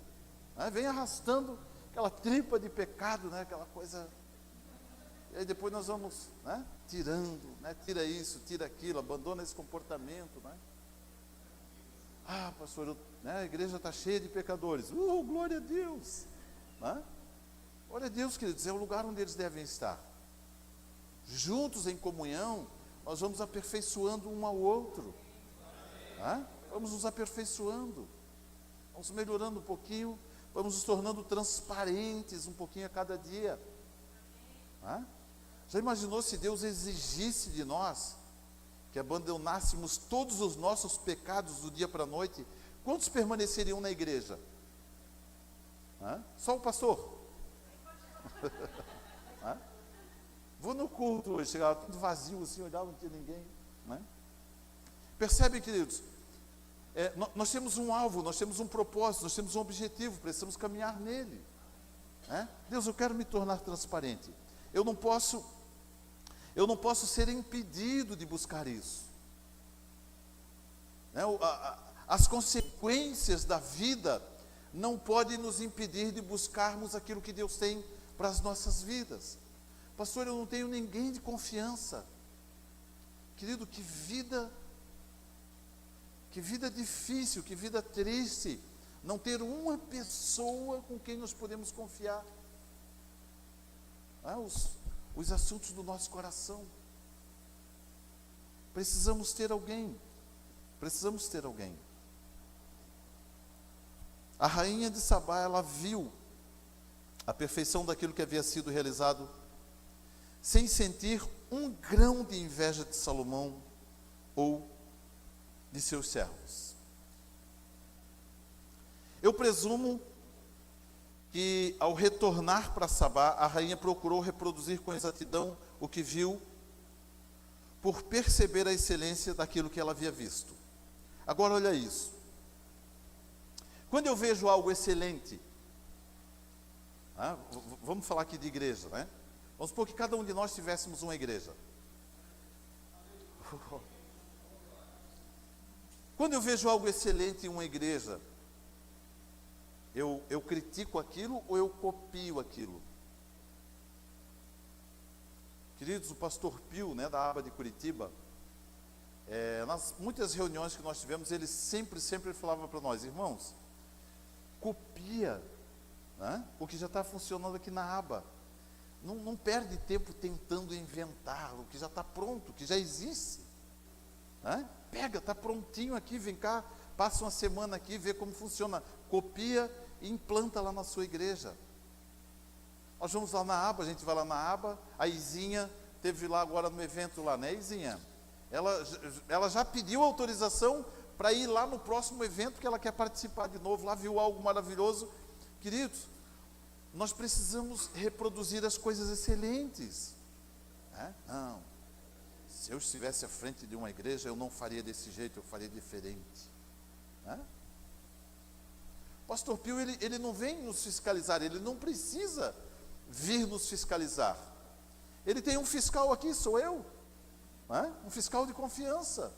Né? Vem arrastando aquela tripa de pecado, né? Aquela coisa. E aí depois nós vamos, né, tirando, né? Tira isso, tira aquilo, abandona esse comportamento, né? Ah, pastor, né, a igreja está cheia de pecadores. Glória a Deus. Né? Glória a Deus, queridos, é o lugar onde eles devem estar. Juntos em comunhão, nós vamos aperfeiçoando um ao outro. Né? Vamos nos aperfeiçoando. Vamos melhorando um pouquinho, vamos nos tornando transparentes um pouquinho a cada dia. Né? Já imaginou se Deus exigisse de nós que abandonássemos todos os nossos pecados do dia para a noite? Quantos permaneceriam na igreja? Só o pastor? Vou no culto hoje, chegava tudo vazio assim, olhava, não tinha ninguém. Né? Percebem, queridos? Nós temos um alvo, nós temos um propósito, nós temos um objetivo, precisamos caminhar nele. Né? Deus, eu quero me tornar transparente. Eu não posso ser impedido de buscar isso. Né? As consequências da vida não podem nos impedir de buscarmos aquilo que Deus tem para as nossas vidas. Pastor, eu não tenho ninguém de confiança. Querido, que vida difícil, que vida triste, não ter uma pessoa com quem nós podemos confiar. Os assuntos do nosso coração. Precisamos ter alguém. A rainha de Sabá, ela viu a perfeição daquilo que havia sido realizado, sem sentir um grão de inveja de Salomão ou de seus servos. Eu presumo que, ao retornar para Sabá, a rainha procurou reproduzir com exatidão o que viu, por perceber a excelência daquilo que ela havia visto. Agora olha isso. Quando eu vejo algo excelente, vamos falar aqui de igreja, né? Vamos supor que cada um de nós tivéssemos uma igreja. Quando eu vejo algo excelente em uma igreja, eu critico aquilo ou eu copio aquilo? Queridos, o pastor Pio, né, da aba de Curitiba, nas muitas reuniões que nós tivemos, ele sempre falava para nós: irmãos, copia, né, o que já está funcionando aqui na aba. Não perde tempo tentando inventar o que já está pronto, o que já existe. Né? Pega, está prontinho aqui, vem cá, passa uma semana aqui, vê como funciona. Copia e implanta lá na sua igreja. Nós vamos lá na aba, a gente vai lá na aba. A Izinha teve lá agora no evento lá, né, Izinha? Ela já pediu autorização para ir lá no próximo evento que ela quer participar de novo. Lá viu algo maravilhoso. Queridos, nós precisamos reproduzir as coisas excelentes. Não, se eu estivesse à frente de uma igreja, eu não faria desse jeito, eu faria diferente. Pastor Pio, ele não vem nos fiscalizar, ele não precisa vir nos fiscalizar. Ele tem um fiscal aqui, sou eu, um fiscal de confiança.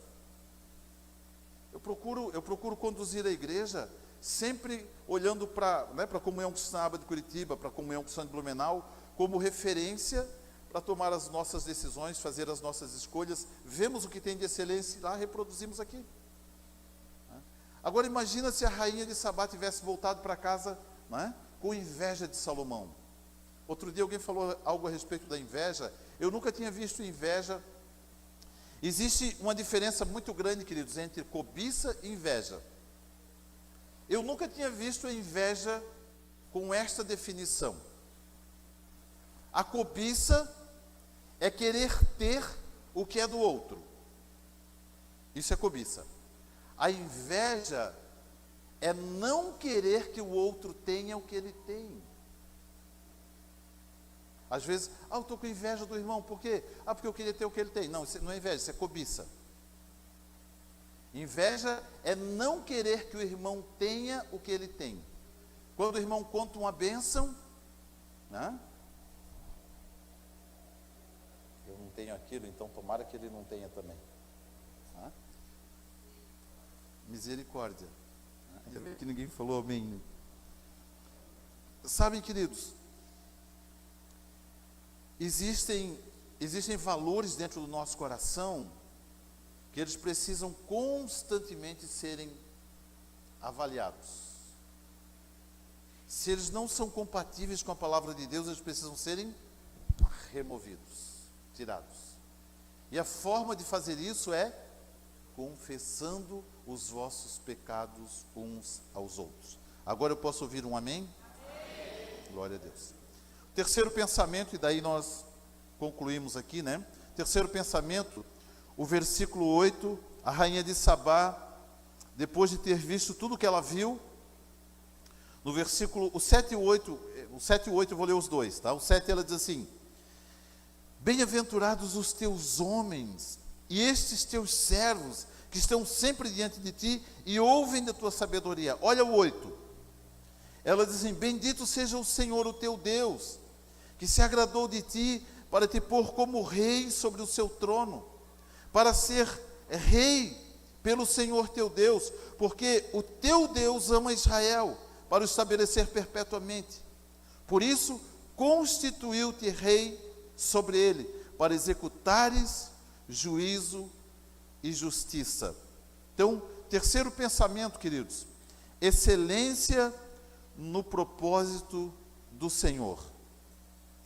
Eu procuro conduzir a igreja sempre olhando para a Comunhão Cristã Aba de Curitiba, para a Comunhão Cristã de Blumenau, como referência para tomar as nossas decisões, fazer as nossas escolhas. Vemos o que tem de excelência e lá reproduzimos aqui. Agora imagina se a rainha de Sabá tivesse voltado para casa, com inveja de Salomão. Outro dia alguém falou algo a respeito da inveja. Eu nunca tinha visto inveja. Existe uma diferença muito grande, queridos, entre cobiça e inveja. Eu nunca tinha visto a inveja com esta definição. A cobiça é querer ter o que é do outro. Isso é cobiça. A inveja é não querer que o outro tenha o que ele tem. Às vezes, eu estou com inveja do irmão, por quê? Porque eu queria ter o que ele tem. Não, isso não é inveja, isso é cobiça. Inveja é não querer que o irmão tenha o que ele tem. Quando o irmão conta uma bênção, né? Eu não tenho aquilo, então tomara que ele não tenha também. Né? Misericórdia. Ainda bem que ninguém falou amém. Sabem, queridos, existem valores dentro do nosso coração que eles precisam constantemente serem avaliados. Se eles não são compatíveis com a palavra de Deus, eles precisam serem removidos, tirados. E a forma de fazer isso é confessando os vossos pecados uns aos outros. Agora eu posso ouvir um amém? Amém. Glória a Deus. Terceiro pensamento, e daí nós concluímos aqui, né? Terceiro pensamento, o versículo 8, a rainha de Sabá, depois de ter visto tudo o que ela viu, no versículo, o 7 e 8 eu vou ler os dois, tá? O 7 ela diz assim: bem-aventurados os teus homens, e estes teus servos, que estão sempre diante de ti, e ouvem da tua sabedoria. Olha o 8, ela diz assim: bendito seja o Senhor, o teu Deus, que se agradou de ti, para te pôr como rei sobre o seu trono, para ser rei pelo Senhor teu Deus, porque o teu Deus ama Israel, para o estabelecer perpetuamente. Por isso, constituiu-te rei sobre ele, para executares juízo e justiça. Então, terceiro pensamento, queridos, excelência no propósito do Senhor.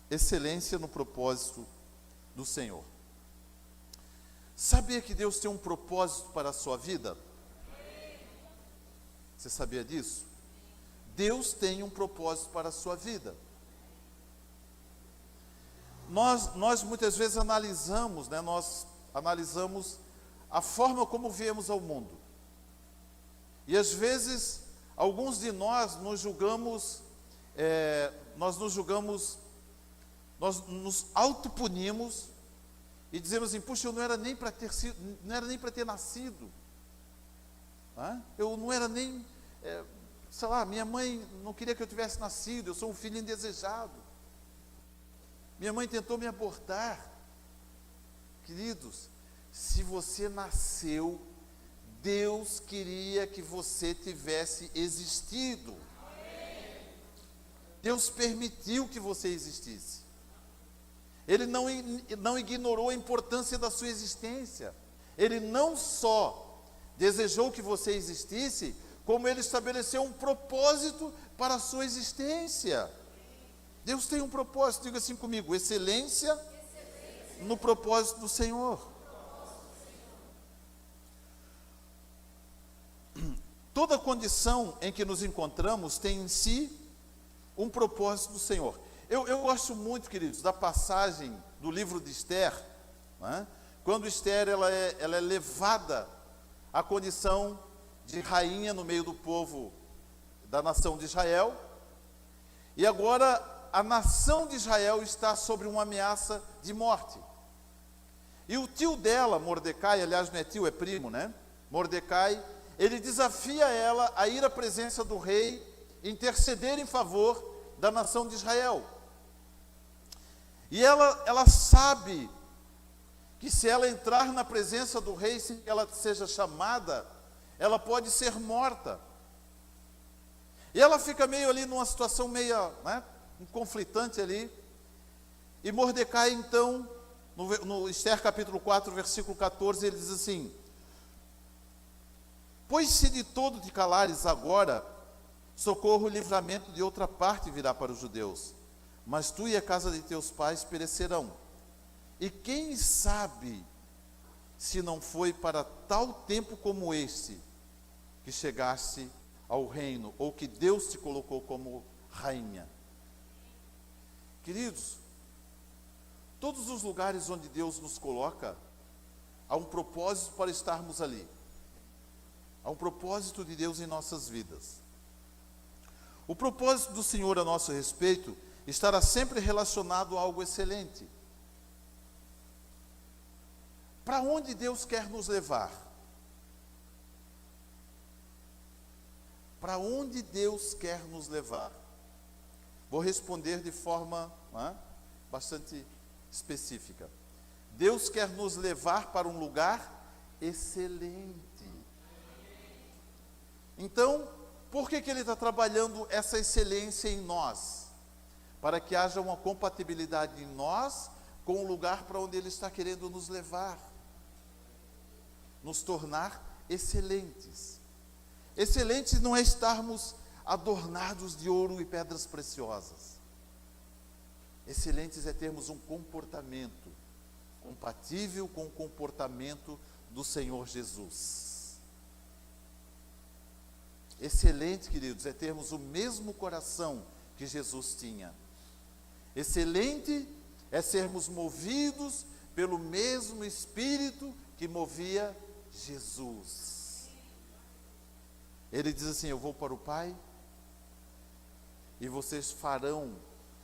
Excelência no propósito do Senhor. Sabia que Deus tem um propósito para a sua vida? Você sabia disso? Deus tem um propósito para a sua vida. Nós muitas vezes analisamos, né? Nós analisamos a forma como vemos ao mundo. E às vezes, alguns de nós nos julgamos, nós nos autopunimos e dizemos assim: puxa, eu não era nem para ter sido, não era nem para ter nascido. Eu não era nem, sei lá, minha mãe não queria que eu tivesse nascido, eu sou um filho indesejado. Minha mãe tentou me abortar. Queridos, se você nasceu, Deus queria que você tivesse existido. Deus permitiu que você existisse. Ele não ignorou a importância da sua existência. Ele não só desejou que você existisse, como Ele estabeleceu um propósito para a sua existência. Deus tem um propósito, diga assim comigo: excelência no propósito do Senhor. Toda condição em que nos encontramos tem em si um propósito do Senhor. Eu gosto muito, queridos, da passagem do livro de Esther, né? Quando Esther ela é levada à condição de rainha no meio do povo da nação de Israel, e agora a nação de Israel está sob uma ameaça de morte. E o tio dela, Mordecai, aliás não é tio, é primo, né? Mordecai, ele desafia ela a ir à presença do rei, interceder em favor da nação de Israel. E ela sabe que se ela entrar na presença do rei, se ela seja chamada, ela pode ser morta. E ela fica meio ali numa situação meio, né, conflitante ali. E Mordecai então, no Esther capítulo 4, versículo 14, ele diz assim: pois se de todo te calares agora, socorro e livramento de outra parte virá para os judeus, mas tu e a casa de teus pais perecerão. E quem sabe se não foi para tal tempo como este que chegaste ao reino, ou que Deus te colocou como rainha. Queridos, todos os lugares onde Deus nos coloca, há um propósito para estarmos ali. Há um propósito de Deus em nossas vidas. O propósito do Senhor a nosso respeito estará sempre relacionado a algo excelente. Para onde Deus quer nos levar? Para onde Deus quer nos levar? Vou responder de forma bastante específica. Deus quer nos levar para um lugar excelente. Então, por que Ele está trabalhando essa excelência em nós? Para que haja uma compatibilidade em nós com o lugar para onde Ele está querendo nos levar. Nos tornar excelentes. Excelentes não é estarmos adornados de ouro e pedras preciosas. Excelentes é termos um comportamento compatível com o comportamento do Senhor Jesus. Excelente, queridos, é termos o mesmo coração que Jesus tinha. Excelente é sermos movidos pelo mesmo Espírito que movia Jesus. Ele diz assim: eu vou para o Pai e vocês farão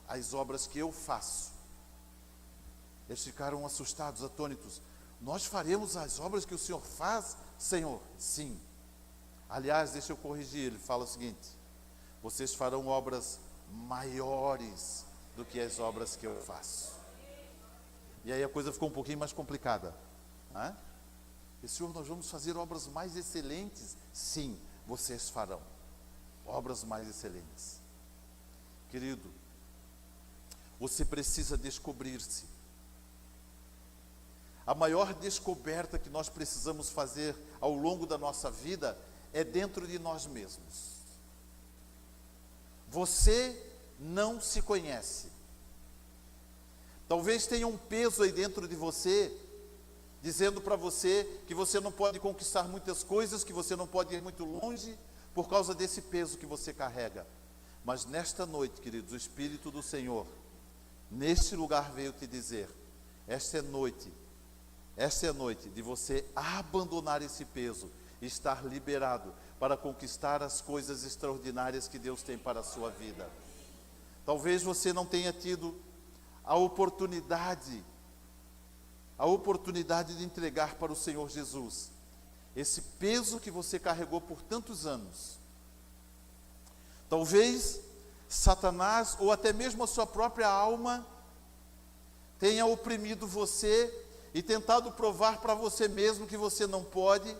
as obras que eu faço. Eles ficaram assustados, atônitos. Nós faremos as obras que o Senhor faz, Senhor? Sim. Aliás, deixa eu corrigir, ele fala o seguinte: vocês farão obras maiores do que as obras que eu faço. E aí a coisa ficou um pouquinho mais complicada, né? E Senhor, nós vamos fazer obras mais excelentes? Sim, vocês farão obras mais excelentes. Querido, você precisa descobrir-se. A maior descoberta que nós precisamos fazer ao longo da nossa vida é dentro de nós mesmos. Você não se conhece. Talvez tenha um peso aí dentro de você, dizendo para você que você não pode conquistar muitas coisas, que você não pode ir muito longe, por causa desse peso que você carrega. Mas nesta noite, queridos, o Espírito do Senhor, neste lugar veio te dizer: esta é noite de você abandonar esse peso e estar liberado para conquistar as coisas extraordinárias que Deus tem para a sua vida. Talvez você não tenha tido a oportunidade de entregar para o Senhor Jesus esse peso que você carregou por tantos anos. Talvez Satanás, ou até mesmo a sua própria alma, tenha oprimido você e tentado provar para você mesmo que você não pode,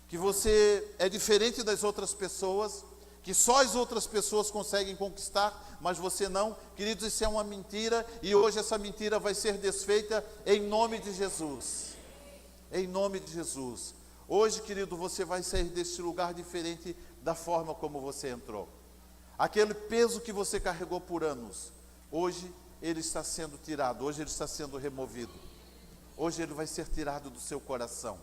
que você é diferente das outras pessoas, que só as outras pessoas conseguem conquistar, mas você não. Queridos, isso é uma mentira, e hoje essa mentira vai ser desfeita em nome de Jesus. Em nome de Jesus. Hoje, querido, você vai sair deste lugar diferente da forma como você entrou. Aquele peso que você carregou por anos, hoje ele está sendo tirado, hoje ele está sendo removido. Hoje ele vai ser tirado do seu coração.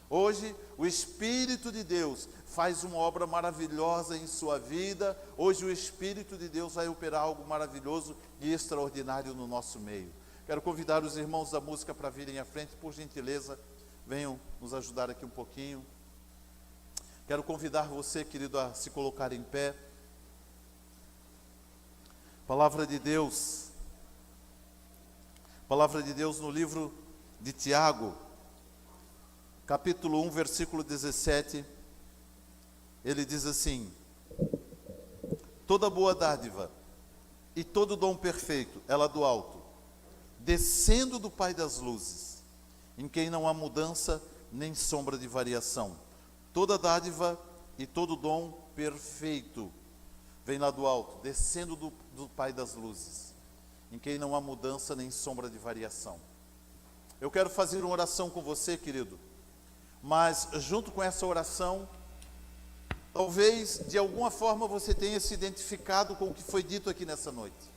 Hoje o Espírito de Deus faz uma obra maravilhosa em sua vida. Hoje o Espírito de Deus vai operar algo maravilhoso e extraordinário no nosso meio. Quero convidar os irmãos da música para virem à frente, por gentileza, venham nos ajudar aqui um pouquinho. Quero convidar você, querido, a se colocar em pé. Palavra de Deus no livro de Tiago, capítulo 1, versículo 17, ele diz assim: toda boa dádiva e todo dom perfeito é lá do alto, descendo do Pai das luzes, em quem não há mudança nem sombra de variação. Toda dádiva e todo dom perfeito vem lá do alto, descendo do Pai das luzes, em quem não há mudança nem sombra de variação. Eu quero fazer uma oração com você, querido, mas junto com essa oração, talvez de alguma forma você tenha se identificado com o que foi dito aqui nessa noite.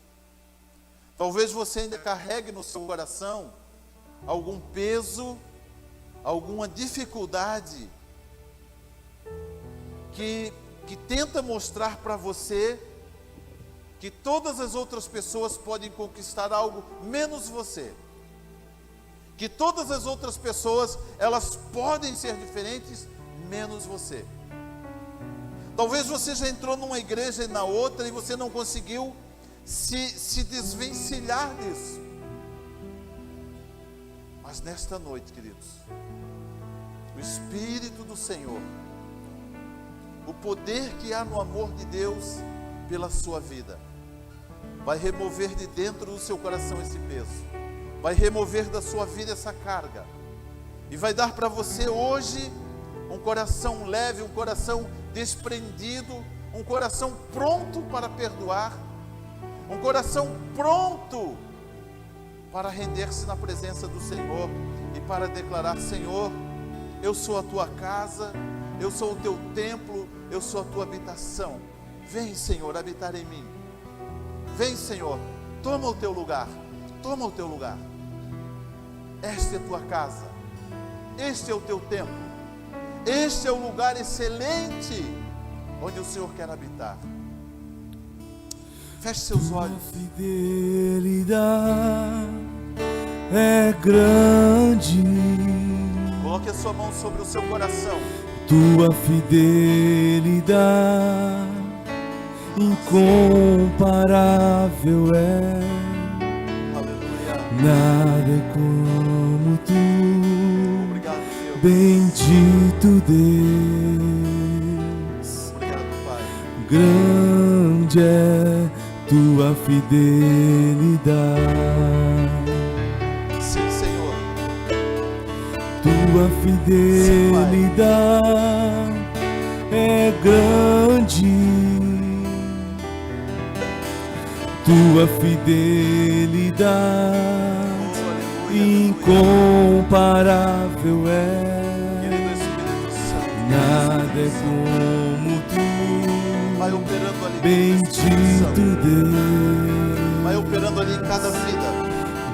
Talvez você ainda carregue no seu coração algum peso, alguma dificuldade que tenta mostrar para você que todas as outras pessoas podem conquistar algo menos você. que todas as outras pessoas, elas podem ser diferentes, menos você. Talvez você já entrou numa igreja e na outra, e você não conseguiu se desvencilhar disso. Mas nesta noite, queridos, o Espírito do Senhor, o poder que há no amor de Deus pela sua vida, vai remover de dentro do seu coração esse peso, vai remover da sua vida essa carga, e vai dar para você hoje um coração leve, um coração desprendido, um coração pronto para perdoar, um coração pronto para render-se na presença do Senhor e para declarar: Senhor, eu sou a tua casa, eu sou o teu templo, eu sou a tua habitação. Vem, Senhor, habitar em mim. Vem, Senhor, toma o teu lugar, toma o teu lugar. Esta é a tua casa, este é o teu templo, este é o lugar excelente onde o Senhor quer habitar. Feche seus olhos. Tua fidelidade é grande. Coloque a sua mão sobre o seu coração. Tua fidelidade incomparável é. Aleluia. Nada é como tu. Obrigado, Deus. Bendito Deus. Obrigado, Pai. Grande é tua fidelidade. Sim, Senhor. Tua fidelidade é grande. Tua fidelidade incomparável é. Querido Espírito Santo, Nada é como tu. vai operando ali. Bendito Deus. Vai operando ali em cada vida.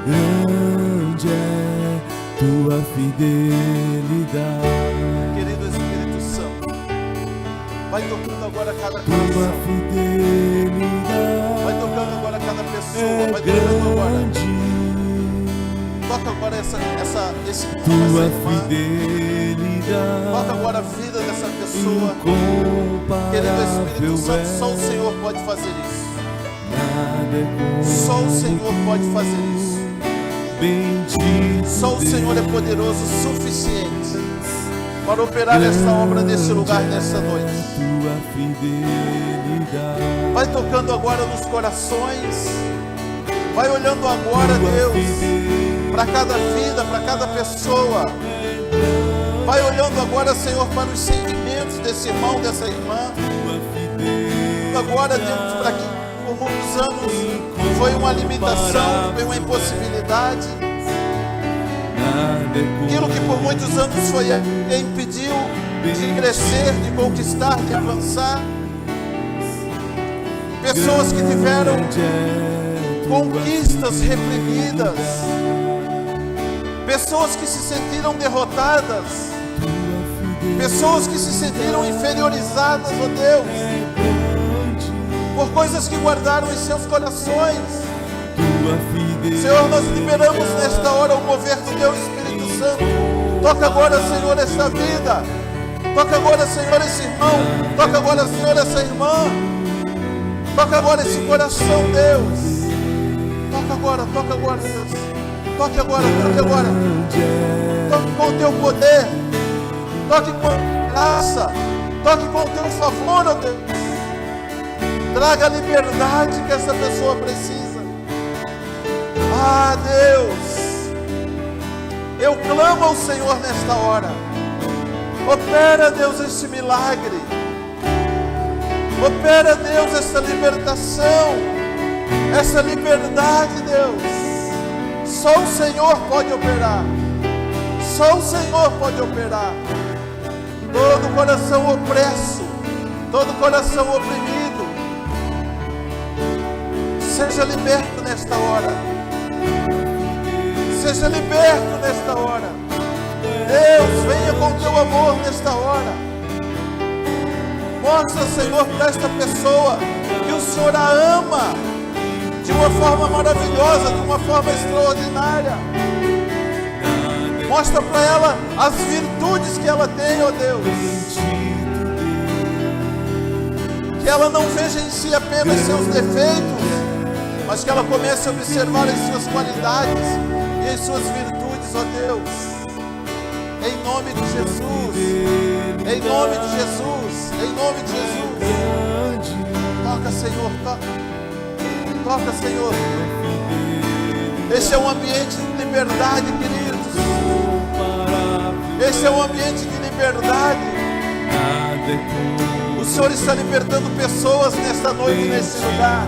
Grande é tua fidelidade. Querido Espírito Santo, vai tocando agora cada Tua coração. fidelidade Vai tocando agora cada pessoa. é Vai tocando agora. grande. Toca agora esse irmão, Tua essa irmã. fidelidade Toca agora a vida dessa pessoa. Querido Espírito incomparável Santo, só o é. Senhor pode fazer isso. Nada é como Só o Senhor pode fazer isso. bendito Só o Senhor é poderoso o suficiente para operar essa obra nesse lugar, nessa noite. Tua fidelidade. Vai tocando agora nos corações. Vai olhando agora, Deus, para cada vida, para cada pessoa. Vai olhando agora, Senhor, para os sentimentos desse irmão, dessa irmã. Agora, Deus, para que por muitos anos foi uma limitação, foi uma impossibilidade. Aquilo que por muitos anos foi impediu de crescer, de conquistar, de avançar. Pessoas que tiveram conquistas reprimidas. Pessoas que se sentiram derrotadas. Pessoas que se sentiram inferiorizadas, ó Deus, por coisas que guardaram em seus corações. Senhor, nós liberamos nesta hora o mover do Teu Espírito Santo. Toca agora, Senhor, esta vida. Toca agora, Senhor, esse irmão. Toca agora, Senhor, essa irmã. Toca agora esse coração, Deus. Toca agora, Deus. Toque agora, toque agora. Toque com o Teu poder. Toque com a graça. Toque com o Teu favor, ó Deus. Traga a liberdade que essa pessoa precisa. Ah, Deus, eu clamo ao Senhor nesta hora. Opera, Deus, este milagre. Opera, Deus, esta libertação, essa liberdade, Deus. Só o Senhor pode operar. Só o Senhor pode operar. Todo coração opresso, todo coração oprimido, seja liberto nesta hora. Seja liberto nesta hora. Deus, venha com o Teu amor nesta hora. Mostra, Senhor, para esta pessoa que o Senhor a ama de uma forma maravilhosa, de uma forma extraordinária. Mostra para ela as virtudes que ela tem, ó Deus. Que ela não veja em si apenas seus defeitos, mas que ela comece a observar as suas qualidades e as suas virtudes, ó Deus. Em nome de Jesus, em nome de Jesus, em nome de Jesus. Toca, Senhor, toca. Toca, Senhor. Este é um ambiente de liberdade, queridos. Este é um ambiente de liberdade. O Senhor está libertando pessoas nesta noite, neste lugar.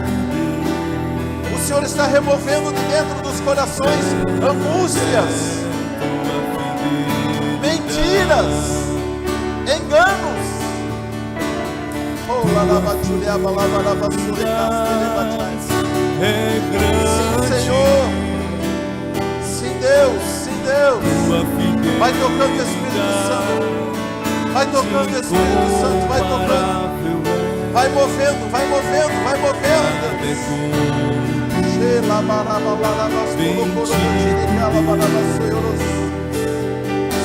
O Senhor está removendo de dentro dos corações angústias, mentiras, enganos. Sim, Senhor. Sim, Deus. Sim, Deus. Vai tocando o Espírito Santo. Vai tocando o Espírito Santo. Vai tocando. Vai movendo, vai movendo, vai movendo, Deus.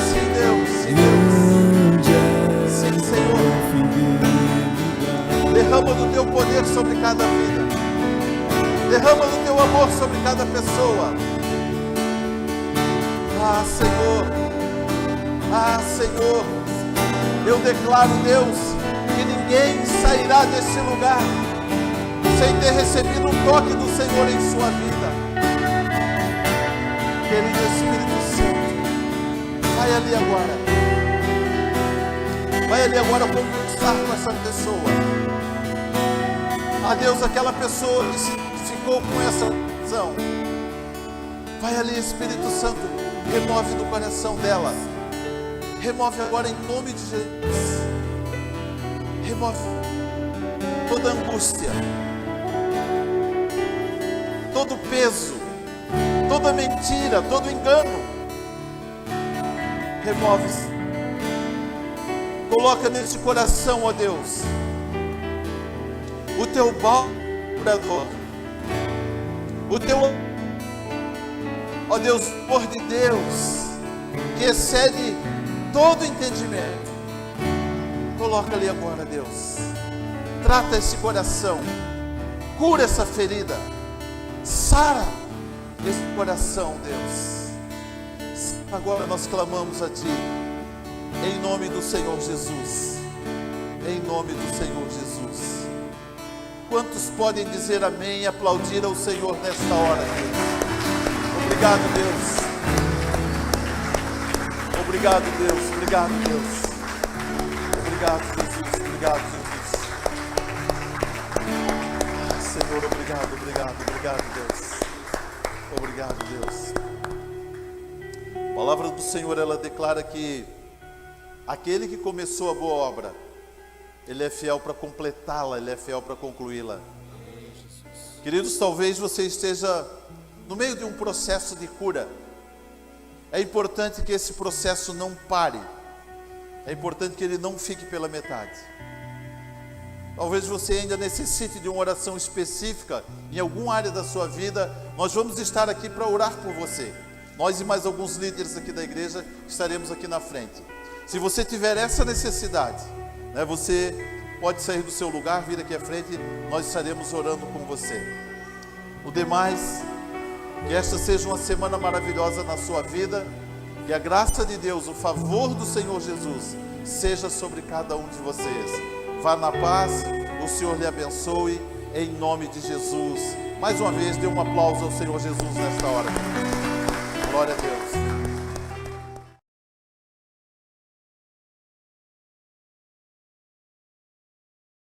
Sim, Deus. Sim, Deus. Sim, Senhor. Derrama do teu poder sobre cada vida. Derrama do teu amor sobre cada pessoa. Ah, Senhor. Ah, Senhor. Eu declaro, Deus, que ninguém sairá desse lugar sem ter recebido um toque do Senhor em sua vida. Querido Espírito Santo, vai ali agora. Vai ali agora conversar com essa pessoa. Ah, Deus, aquela pessoa que ficou com essa visão. Vai ali, Espírito Santo, remove do coração dela. Remove agora em nome de Jesus. Remove toda angústia, todo peso, toda mentira, todo engano. Remove-se. Coloca nesse coração, ó Deus, o teu bálsamo curador, o teu, ó Deus, amor de Deus, que excede todo entendimento. Coloca ali agora, Deus. Trata esse coração, cura essa ferida, sara esse coração, Deus. Agora nós clamamos a Ti, em nome do Senhor Jesus, em nome do Senhor Jesus. Quantos podem dizer amém e aplaudir ao Senhor nesta hora, Deus? Obrigado, Deus. Obrigado, Deus. Obrigado, Deus. Obrigado, Jesus. Obrigado, Jesus. Senhor, obrigado, obrigado, Deus. Obrigado, Deus. A palavra do Senhor, ela declara que aquele que começou a boa obra, Ele é fiel para completá-la, Ele é fiel para concluí-la. Queridos, talvez você esteja no meio de um processo de cura. É importante que esse processo não pare. É importante que ele não fique pela metade. Talvez você ainda necessite de uma oração específica em alguma área da sua vida. Nós vamos estar aqui para orar por você. Nós e mais alguns líderes aqui da igreja estaremos aqui na frente. Se você tiver essa necessidade, você pode sair do seu lugar, vir aqui à frente, nós estaremos orando com você. O demais, que esta seja uma semana maravilhosa na sua vida, que a graça de Deus, o favor do Senhor Jesus, seja sobre cada um de vocês. Vá na paz, o Senhor lhe abençoe, em nome de Jesus. Mais uma vez, dê um aplauso ao Senhor Jesus nesta hora. Glória a Deus.